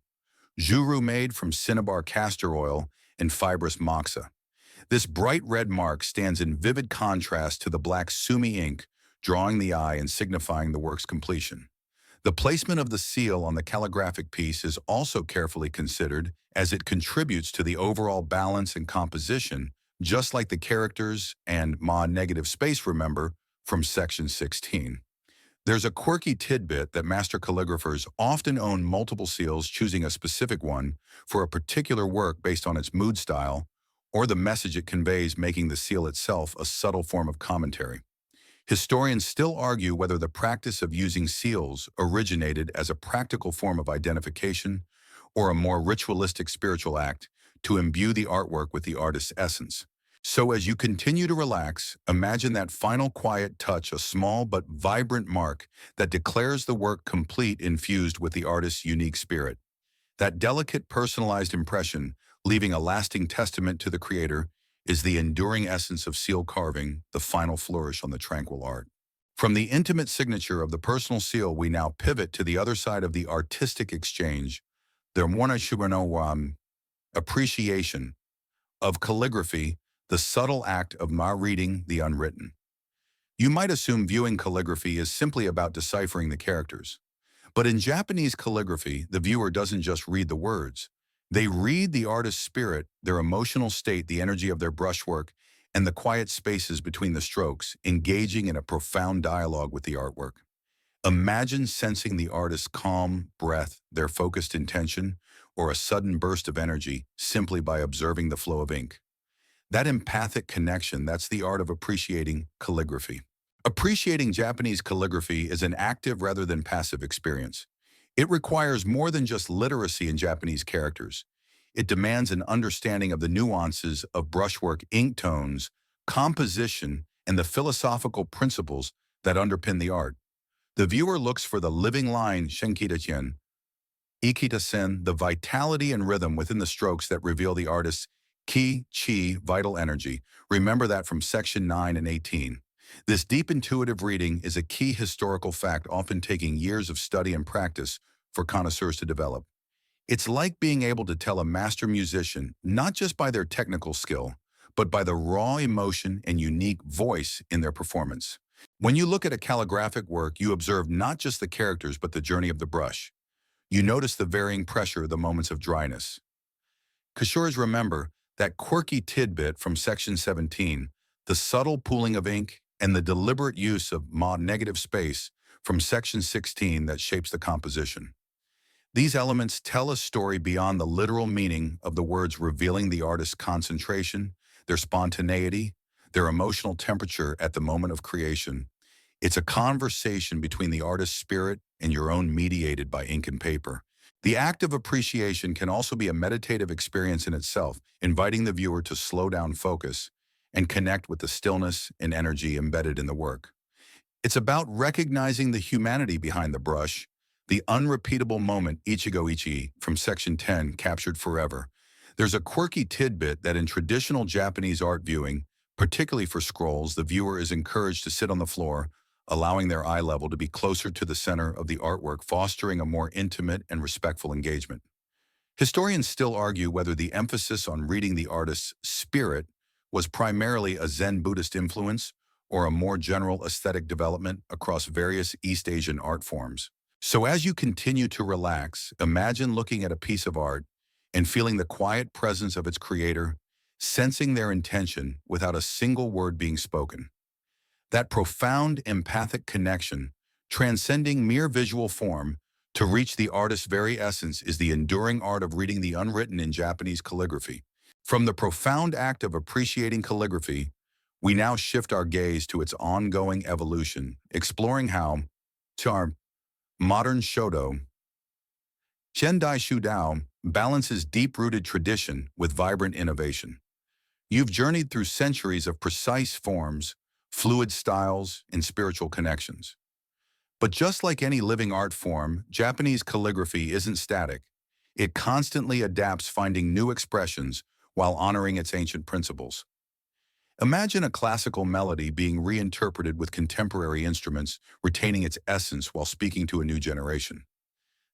A: juru made from cinnabar castor oil and fibrous moxa. This bright red mark stands in vivid contrast to the black sumi ink, drawing the eye and signifying the work's completion. The placement of the seal on the calligraphic piece is also carefully considered as it contributes to the overall balance and composition, just like the characters and negative space, remember, from Section 16. There's a quirky tidbit that master calligraphers often own multiple seals, choosing a specific one for a particular work based on its mood style or the message it conveys, making the seal itself a subtle form of commentary. Historians still argue whether the practice of using seals originated as a practical form of identification or a more ritualistic spiritual act to imbue the artwork with the artist's essence. So as you continue to relax, imagine that final quiet touch, a small but vibrant mark that declares the work complete, infused with the artist's unique spirit. That delicate, personalized impression, leaving a lasting testament to the creator, is the enduring essence of seal carving, the final flourish on the tranquil art. From the intimate signature of the personal seal, we now pivot to the other side of the artistic exchange, the appreciation of calligraphy, the subtle act of reading the unwritten. You might assume viewing calligraphy is simply about deciphering the characters. But in Japanese calligraphy, the viewer doesn't just read the words. They read the artist's spirit, their emotional state, the energy of their brushwork, and the quiet spaces between the strokes, engaging in a profound dialogue with the artwork. Imagine sensing the artist's calm breath, their focused intention, or a sudden burst of energy simply by observing the flow of ink. That empathic connection, that's the art of appreciating calligraphy. Appreciating Japanese calligraphy is an active rather than passive experience. It requires more than just literacy in Japanese characters. It demands an understanding of the nuances of brushwork, ink tones, composition, and the philosophical principles that underpin the art. The viewer looks for the living line, Shenkita-chen, Ikita-sen, the vitality and rhythm within the strokes that reveal the artist's chi, vital energy. Remember that from section 9 and 18. This deep intuitive reading is a key historical fact, often taking years of study and practice for connoisseurs to develop. It's like being able to tell a master musician not just by their technical skill, but by the raw emotion and unique voice in their performance. When you look at a calligraphic work, you observe not just the characters, but the journey of the brush. You notice the varying pressure, the moments of dryness. Connoisseurs remember that quirky tidbit from section 17, the subtle pooling of ink, and the deliberate use of negative space from section 16 that shapes the composition. These elements tell a story beyond the literal meaning of the words, revealing the artist's concentration, their spontaneity, their emotional temperature at the moment of creation. It's a conversation between the artist's spirit and your own, mediated by ink and paper. The act of appreciation can also be a meditative experience in itself, inviting the viewer to slow down, focus, and connect with the stillness and energy embedded in the work. It's about recognizing the humanity behind the brush, the unrepeatable moment, ichigo ichi, from section 10, captured forever. There's a quirky tidbit that in traditional Japanese art viewing, particularly for scrolls, the viewer is encouraged to sit on the floor, allowing their eye level to be closer to the center of the artwork, fostering a more intimate and respectful engagement. Historians still argue whether the emphasis on reading the artist's spirit was primarily a Zen Buddhist influence or a more general aesthetic development across various East Asian art forms. So as you continue to relax, imagine looking at a piece of art and feeling the quiet presence of its creator, sensing their intention without a single word being spoken. That profound empathic connection, transcending mere visual form, to reach the artist's very essence, is the enduring art of reading the unwritten in Japanese calligraphy. From the profound act of appreciating calligraphy, we now shift our gaze to its ongoing evolution, exploring how, to our modern shodō, Shendai Shudao, balances deep-rooted tradition with vibrant innovation. You've journeyed through centuries of precise forms, fluid styles, and spiritual connections. But just like any living art form, Japanese calligraphy isn't static. It constantly adapts, finding new expressions while honoring its ancient principles. Imagine a classical melody being reinterpreted with contemporary instruments, retaining its essence while speaking to a new generation.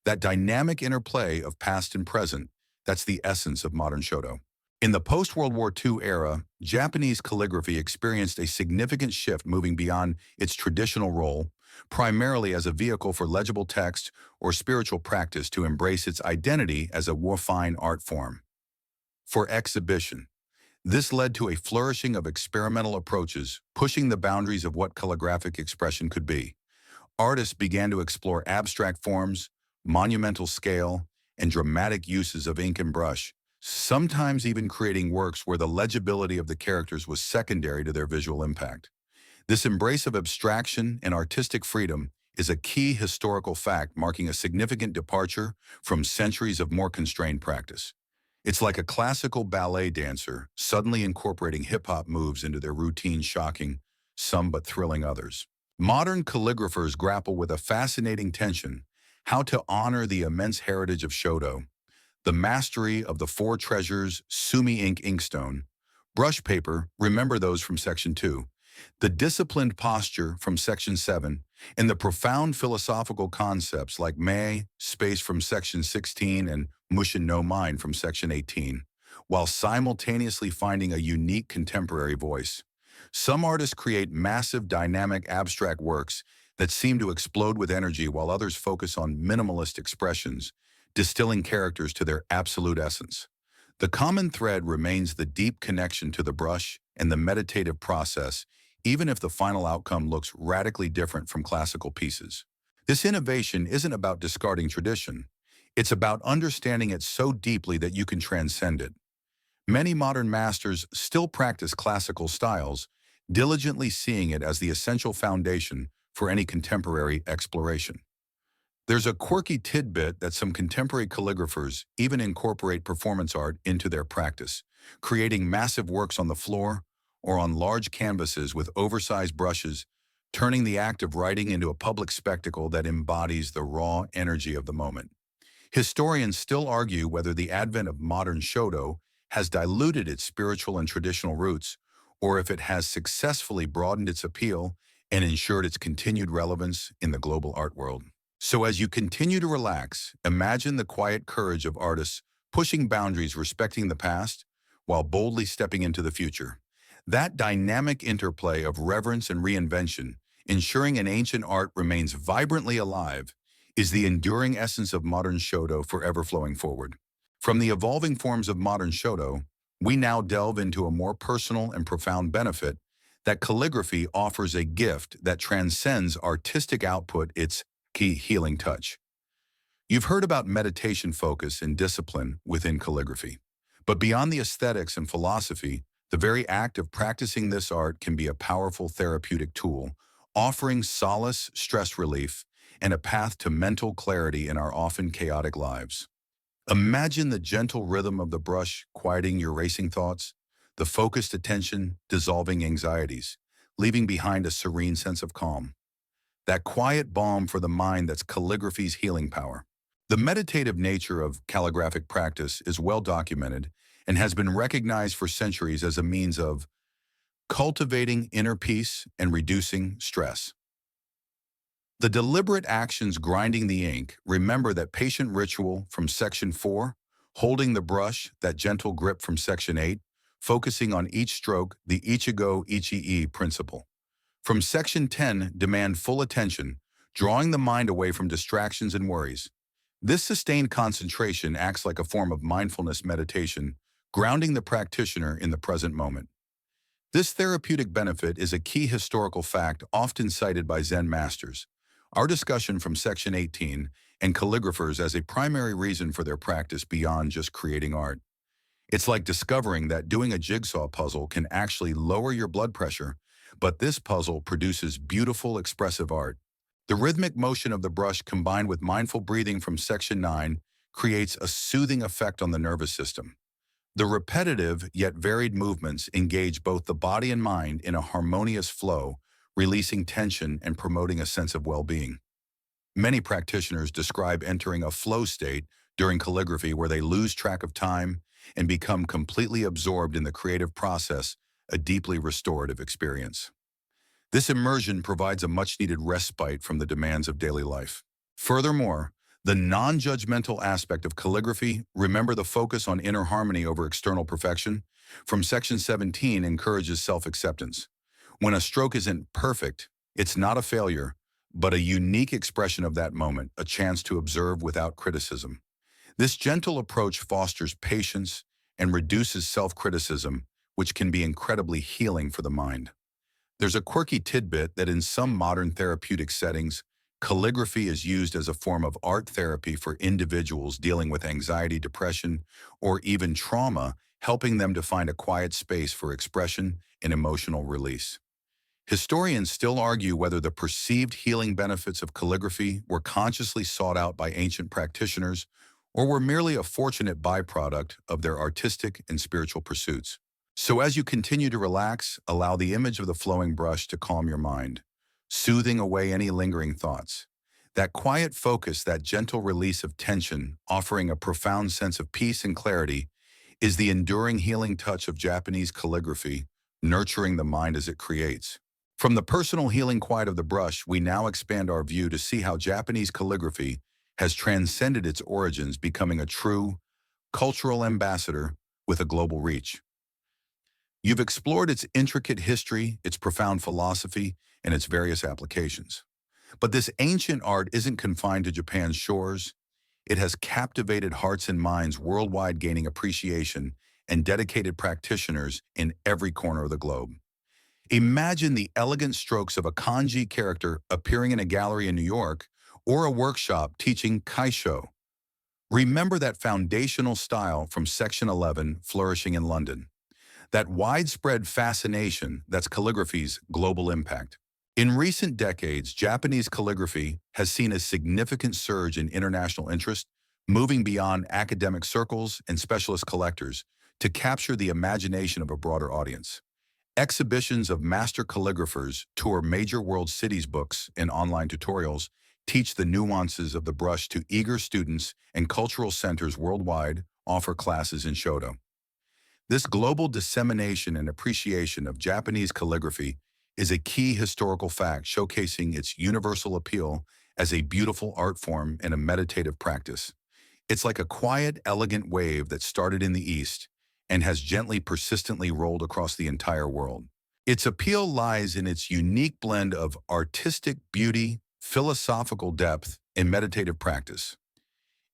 A: That dynamic interplay of past and present, that's the essence of modern shodō. In the post-World War II era, Japanese calligraphy experienced a significant shift, moving beyond its traditional role, primarily as a vehicle for legible text or spiritual practice, to embrace its identity as a fine art form. For exhibition, this led to a flourishing of experimental approaches, pushing the boundaries of what calligraphic expression could be. Artists began to explore abstract forms, monumental scale, and dramatic uses of ink and brush, sometimes even creating works where the legibility of the characters was secondary to their visual impact. This embrace of abstraction and artistic freedom is a key historical fact marking a significant departure from centuries of more constrained practice. It's like a classical ballet dancer suddenly incorporating hip-hop moves into their routine, shocking some but thrilling others. Modern calligraphers grapple with a fascinating tension: how to honor the immense heritage of shodō, the mastery of the four treasures, sumi ink inkstone, brush paper, remember those from section 2, the disciplined posture from section 7, and the profound philosophical concepts like may, space from section 16, and mushin no mind from section 18, while simultaneously finding a unique contemporary voice. Some artists create massive, dynamic, abstract works that seem to explode with energy, while others focus on minimalist expressions, distilling characters to their absolute essence. The common thread remains the deep connection to the brush and the meditative process, even if the final outcome looks radically different from classical pieces. This innovation isn't about discarding tradition. It's about understanding it so deeply that you can transcend it. Many modern masters still practice classical styles, diligently seeing it as the essential foundation for any contemporary exploration. There's a quirky tidbit that some contemporary calligraphers even incorporate performance art into their practice, creating massive works on the floor or on large canvases with oversized brushes, turning the act of writing into a public spectacle that embodies the raw energy of the moment. Historians still argue whether the advent of modern shodō has diluted its spiritual and traditional roots, or if it has successfully broadened its appeal and ensured its continued relevance in the global art world. So as you continue to relax, imagine the quiet courage of artists pushing boundaries, respecting the past, while boldly stepping into the future. That dynamic interplay of reverence and reinvention, ensuring an ancient art remains vibrantly alive, is the enduring essence of modern shodō, forever flowing forward. From the evolving forms of modern shodō, we now delve into a more personal and profound benefit: that calligraphy offers a gift that transcends artistic output, its key healing touch. You've heard about meditation, focus, and discipline within calligraphy. But beyond the aesthetics and philosophy, the very act of practicing this art can be a powerful therapeutic tool, offering solace, stress relief, and a path to mental clarity in our often chaotic lives. Imagine the gentle rhythm of the brush quieting your racing thoughts, the focused attention dissolving anxieties, leaving behind a serene sense of calm. That quiet balm for the mind that's calligraphy's healing power. The meditative nature of calligraphic practice is well documented and has been recognized for centuries as a means of cultivating inner peace and reducing stress. The deliberate actions grinding the ink, remember that patient ritual from section 4, holding the brush, that gentle grip from section 8, focusing on each stroke, the Ichigo Ichi-e principle. From section 10, demand full attention, drawing the mind away from distractions and worries. This sustained concentration acts like a form of mindfulness meditation, grounding the practitioner in the present moment. This therapeutic benefit is a key historical fact often cited by Zen masters. Our discussion from section 18 and calligraphers as a primary reason for their practice beyond just creating art. It's like discovering that doing a jigsaw puzzle can actually lower your blood pressure, but this puzzle produces beautiful, expressive art. The rhythmic motion of the brush combined with mindful breathing from section 9 creates a soothing effect on the nervous system. The repetitive yet varied movements engage both the body and mind in a harmonious flow, releasing tension and promoting a sense of well-being. Many practitioners describe entering a flow state during calligraphy where they lose track of time and become completely absorbed in the creative process, a deeply restorative experience. This immersion provides a much-needed respite from the demands of daily life. Furthermore, the non-judgmental aspect of calligraphy, remember the focus on inner harmony over external perfection, from section 17 encourages self-acceptance. When a stroke isn't perfect, it's not a failure, but a unique expression of that moment, a chance to observe without criticism. This gentle approach fosters patience and reduces self-criticism, which can be incredibly healing for the mind. There's a quirky tidbit that in some modern therapeutic settings, Calligraphy is used as a form of art therapy for individuals dealing with anxiety, depression, or even trauma, helping them to find a quiet space for expression and emotional release. Historians still argue whether the perceived healing benefits of calligraphy were consciously sought out by ancient practitioners or were merely a fortunate byproduct of their artistic and spiritual pursuits. So as you continue to relax, allow the image of the flowing brush to calm your mind, soothing away any lingering thoughts. That quiet focus, that gentle release of tension, offering a profound sense of peace and clarity, is the enduring healing touch of Japanese calligraphy, nurturing the mind as it creates. From the personal healing quiet of the brush, we now expand our view to see how Japanese calligraphy has transcended its origins, becoming a true cultural ambassador with a global reach. You've explored its intricate history, its profound philosophy, and its various applications. But this ancient art isn't confined to Japan's shores. It has captivated hearts and minds worldwide, gaining appreciation and dedicated practitioners in every corner of the globe. Imagine the elegant strokes of a kanji character appearing in a gallery in New York or a workshop teaching kaisho. Remember that foundational style from Section 11 flourishing in London. That widespread fascination that's calligraphy's global impact. In recent decades, Japanese calligraphy has seen a significant surge in international interest, moving beyond academic circles and specialist collectors to capture the imagination of a broader audience. Exhibitions of master calligraphers tour major world cities, books, and online tutorials teach the nuances of the brush to eager students, and cultural centers worldwide offer classes in shodō. This global dissemination and appreciation of Japanese calligraphy is a key historical fact, showcasing its universal appeal as a beautiful art form and a meditative practice. It's like a quiet, elegant wave that started in the East and has gently, persistently rolled across the entire world. Its appeal lies in its unique blend of artistic beauty, philosophical depth, and meditative practice.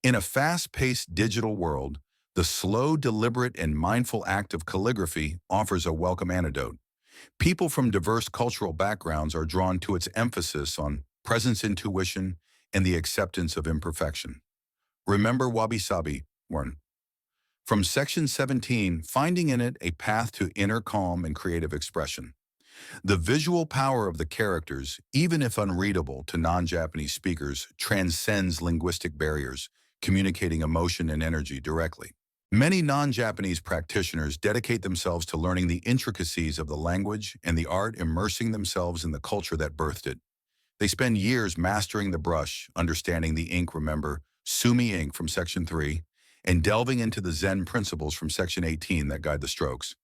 A: In a fast-paced digital world, the slow, deliberate, and mindful act of calligraphy offers a welcome antidote. People from diverse cultural backgrounds are drawn to its emphasis on presence, intuition, and the acceptance of imperfection. Remember wabi-sabi, one. From Section 17, finding in it a path to inner calm and creative expression. The visual power of the characters, even if unreadable to non-Japanese speakers, transcends linguistic barriers, communicating emotion and energy directly. Many non-Japanese practitioners dedicate themselves to learning the intricacies of the language and the art, immersing themselves in the culture that birthed it. They spend years mastering the brush, understanding the ink, remember Sumi ink from Section 3, and delving into the Zen principles from Section 18 that guide the strokes.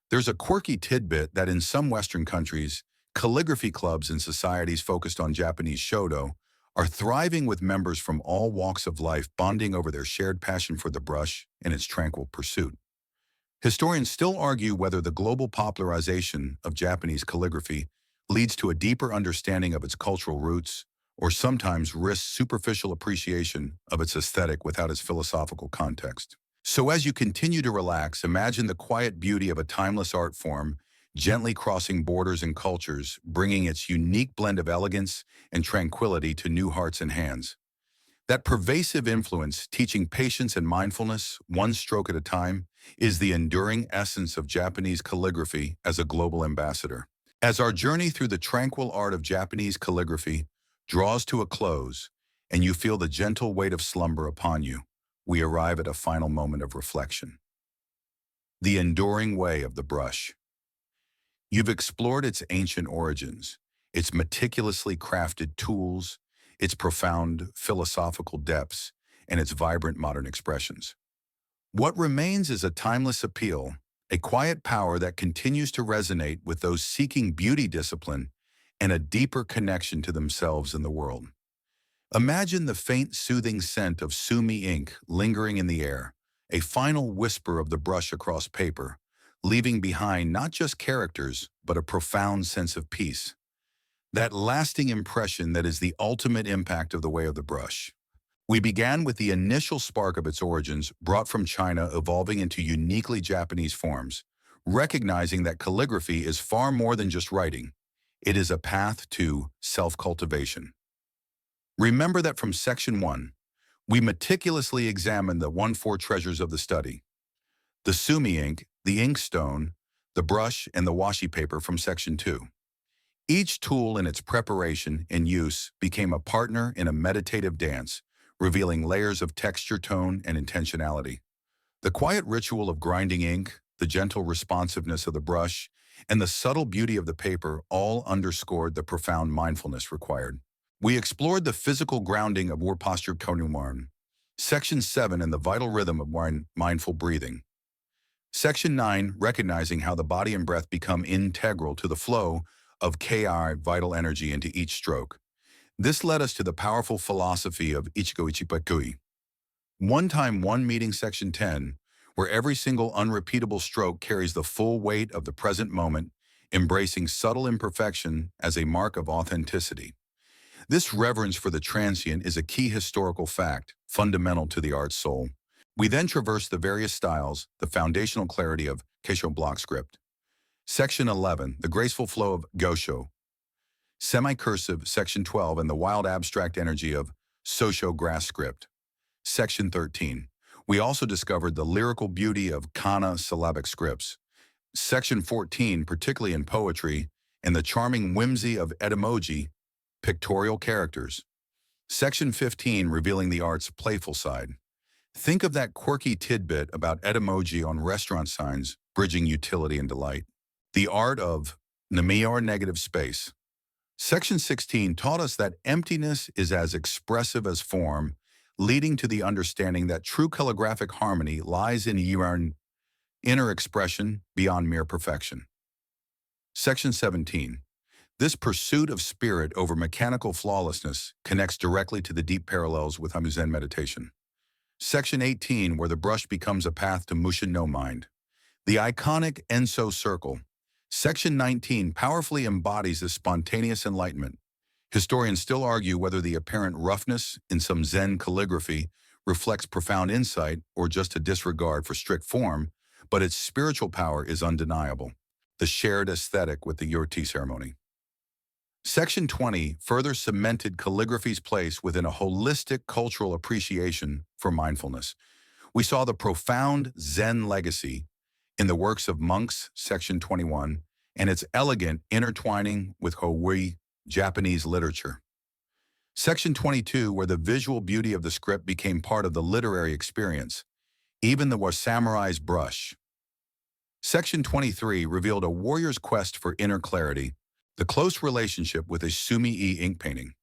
A: There's a quirky tidbit that in some Western countries, calligraphy clubs and societies focused on Japanese shodō are thriving, with members from all walks of life bonding over their shared passion for the brush and its tranquil pursuit. Historians still argue whether the global popularization of Japanese calligraphy leads to a deeper understanding of its cultural roots, or sometimes risks superficial appreciation of its aesthetic without its philosophical context. So as you continue to relax, imagine the quiet beauty of a timeless art form, gently crossing borders and cultures, bringing its unique blend of elegance and tranquility to new hearts and hands. That pervasive influence, teaching patience and mindfulness, one stroke at a time, is the enduring essence of Japanese calligraphy as a global ambassador. As our journey through the tranquil art of Japanese calligraphy draws to a close, and you feel the gentle weight of slumber upon you, we arrive at a final moment of reflection. The enduring way of the brush. You've explored its ancient origins, its meticulously crafted tools, its profound philosophical depths, and its vibrant modern expressions. What remains is a timeless appeal, a quiet power that continues to resonate with those seeking beauty, discipline, and a deeper connection to themselves and the world. Imagine the faint, soothing scent of sumi ink lingering in the air, a final whisper of the brush across paper, leaving behind not just characters, but a profound sense of peace. That lasting impression that is the ultimate impact of the way of the brush. We began with the initial spark of its origins, brought from China, evolving into uniquely Japanese forms, recognizing that calligraphy is far more than just writing. It is a path to self-cultivation. Remember that from Section 1, we meticulously examined the 1-4 treasures of the study: the sumi ink, the ink stone, the brush, and the washi paper from Section 2. Each tool in its preparation and use became a partner in a meditative dance, revealing layers of texture, tone, and intentionality. The quiet ritual of grinding ink, the gentle responsiveness of the brush, and the subtle beauty of the paper all underscored the profound mindfulness required. We explored the physical grounding of war posture konumarn, Section 7, and the vital rhythm of mindful breathing. Section 9, recognizing how the body and breath become integral to the flow of ki, vital energy, into each stroke. This led us to the powerful philosophy of Ichigo Ichipakui. One time, one meeting, Section 10, where every single unrepeatable stroke carries the full weight of the present moment, embracing subtle imperfection as a mark of authenticity. This reverence for the transient is a key historical fact, fundamental to the art's soul. We then traverse the various styles, the foundational clarity of Keisho block script. Section 11, the graceful flow of Gosho. Semi-cursive, Section 12, and the wild abstract energy of Sosho grass script. Section 13. We also discovered the lyrical beauty of kana syllabic scripts. Section 14, particularly in poetry, and the charming whimsy of etymology, pictorial characters. Section 15, revealing the art's playful side. Think of that quirky tidbit about etymology on restaurant signs, bridging utility and delight. The art of namior negative space. Section 16 taught us that emptiness is as expressive as form, leading to the understanding that true calligraphic harmony lies in your inner expression beyond mere perfection. Section 17. This pursuit of spirit over mechanical flawlessness connects directly to the deep parallels with Zen meditation. Section 18, where the brush becomes a path to Mushin no mind. The iconic Enso circle. Section 19 powerfully embodies this spontaneous enlightenment. Historians still argue whether the apparent roughness in some Zen calligraphy reflects profound insight or just a disregard for strict form, but its spiritual power is undeniable. The shared aesthetic with the Yurti ceremony. Section 20 further cemented calligraphy's place within a holistic cultural appreciation for mindfulness. We saw the profound Zen legacy in the works of monks, Section 21, and its elegant intertwining with Hawaii Japanese literature. Section 22, where the visual beauty of the script became part of the literary experience, even the samurai's brush. Section 23 revealed a warrior's quest for inner clarity, the close relationship with a sumi-e ink painting.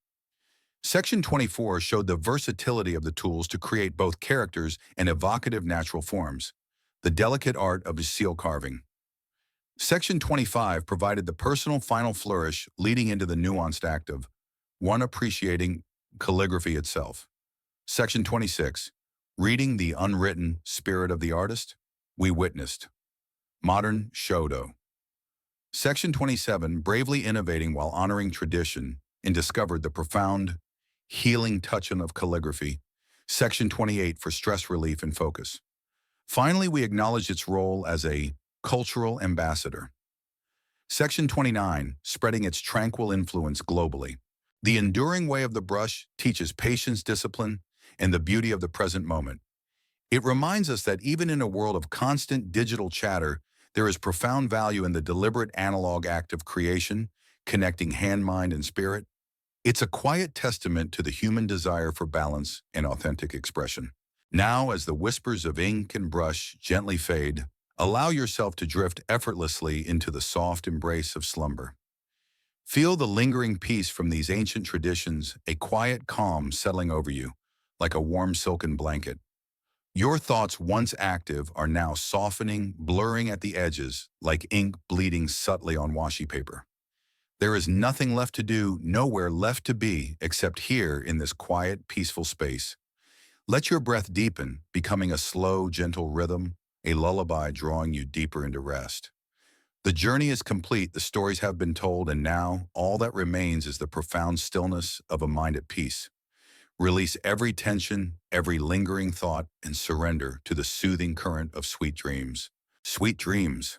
A: Section 24 showed the versatility of the tools to create both characters and evocative natural forms, the delicate art of seal carving. Section 25 provided the personal final flourish, leading into the nuanced act of one appreciating calligraphy itself. Section 26, reading the unwritten spirit of the artist, we witnessed modern shodō. Section 27, bravely innovating while honoring tradition, and discovered the profound, healing touch of calligraphy. Section 28, for stress relief and focus. Finally, we acknowledged its role as a cultural ambassador. Section 29, spreading its tranquil influence globally. The enduring way of the brush teaches patience, discipline, and the beauty of the present moment. It reminds us that even in a world of constant digital chatter, there is profound value in the deliberate analog act of creation, connecting hand, mind, and spirit. It's a quiet testament to the human desire for balance and authentic expression. Now, as the whispers of ink and brush gently fade, allow yourself to drift effortlessly into the soft embrace of slumber. Feel the lingering peace from these ancient traditions, a quiet calm settling over you, like a warm silken blanket. Your thoughts, once active, are now softening, blurring at the edges, like ink bleeding subtly on washi paper. There is nothing left to do, nowhere left to be, except here in this quiet, peaceful space. Let your breath deepen, becoming a slow, gentle rhythm, a lullaby drawing you deeper into rest. The journey is complete, the stories have been told, and now all that remains is the profound stillness of a mind at peace. Release every tension, every lingering thought, and surrender to the soothing current of sweet dreams. Sweet dreams.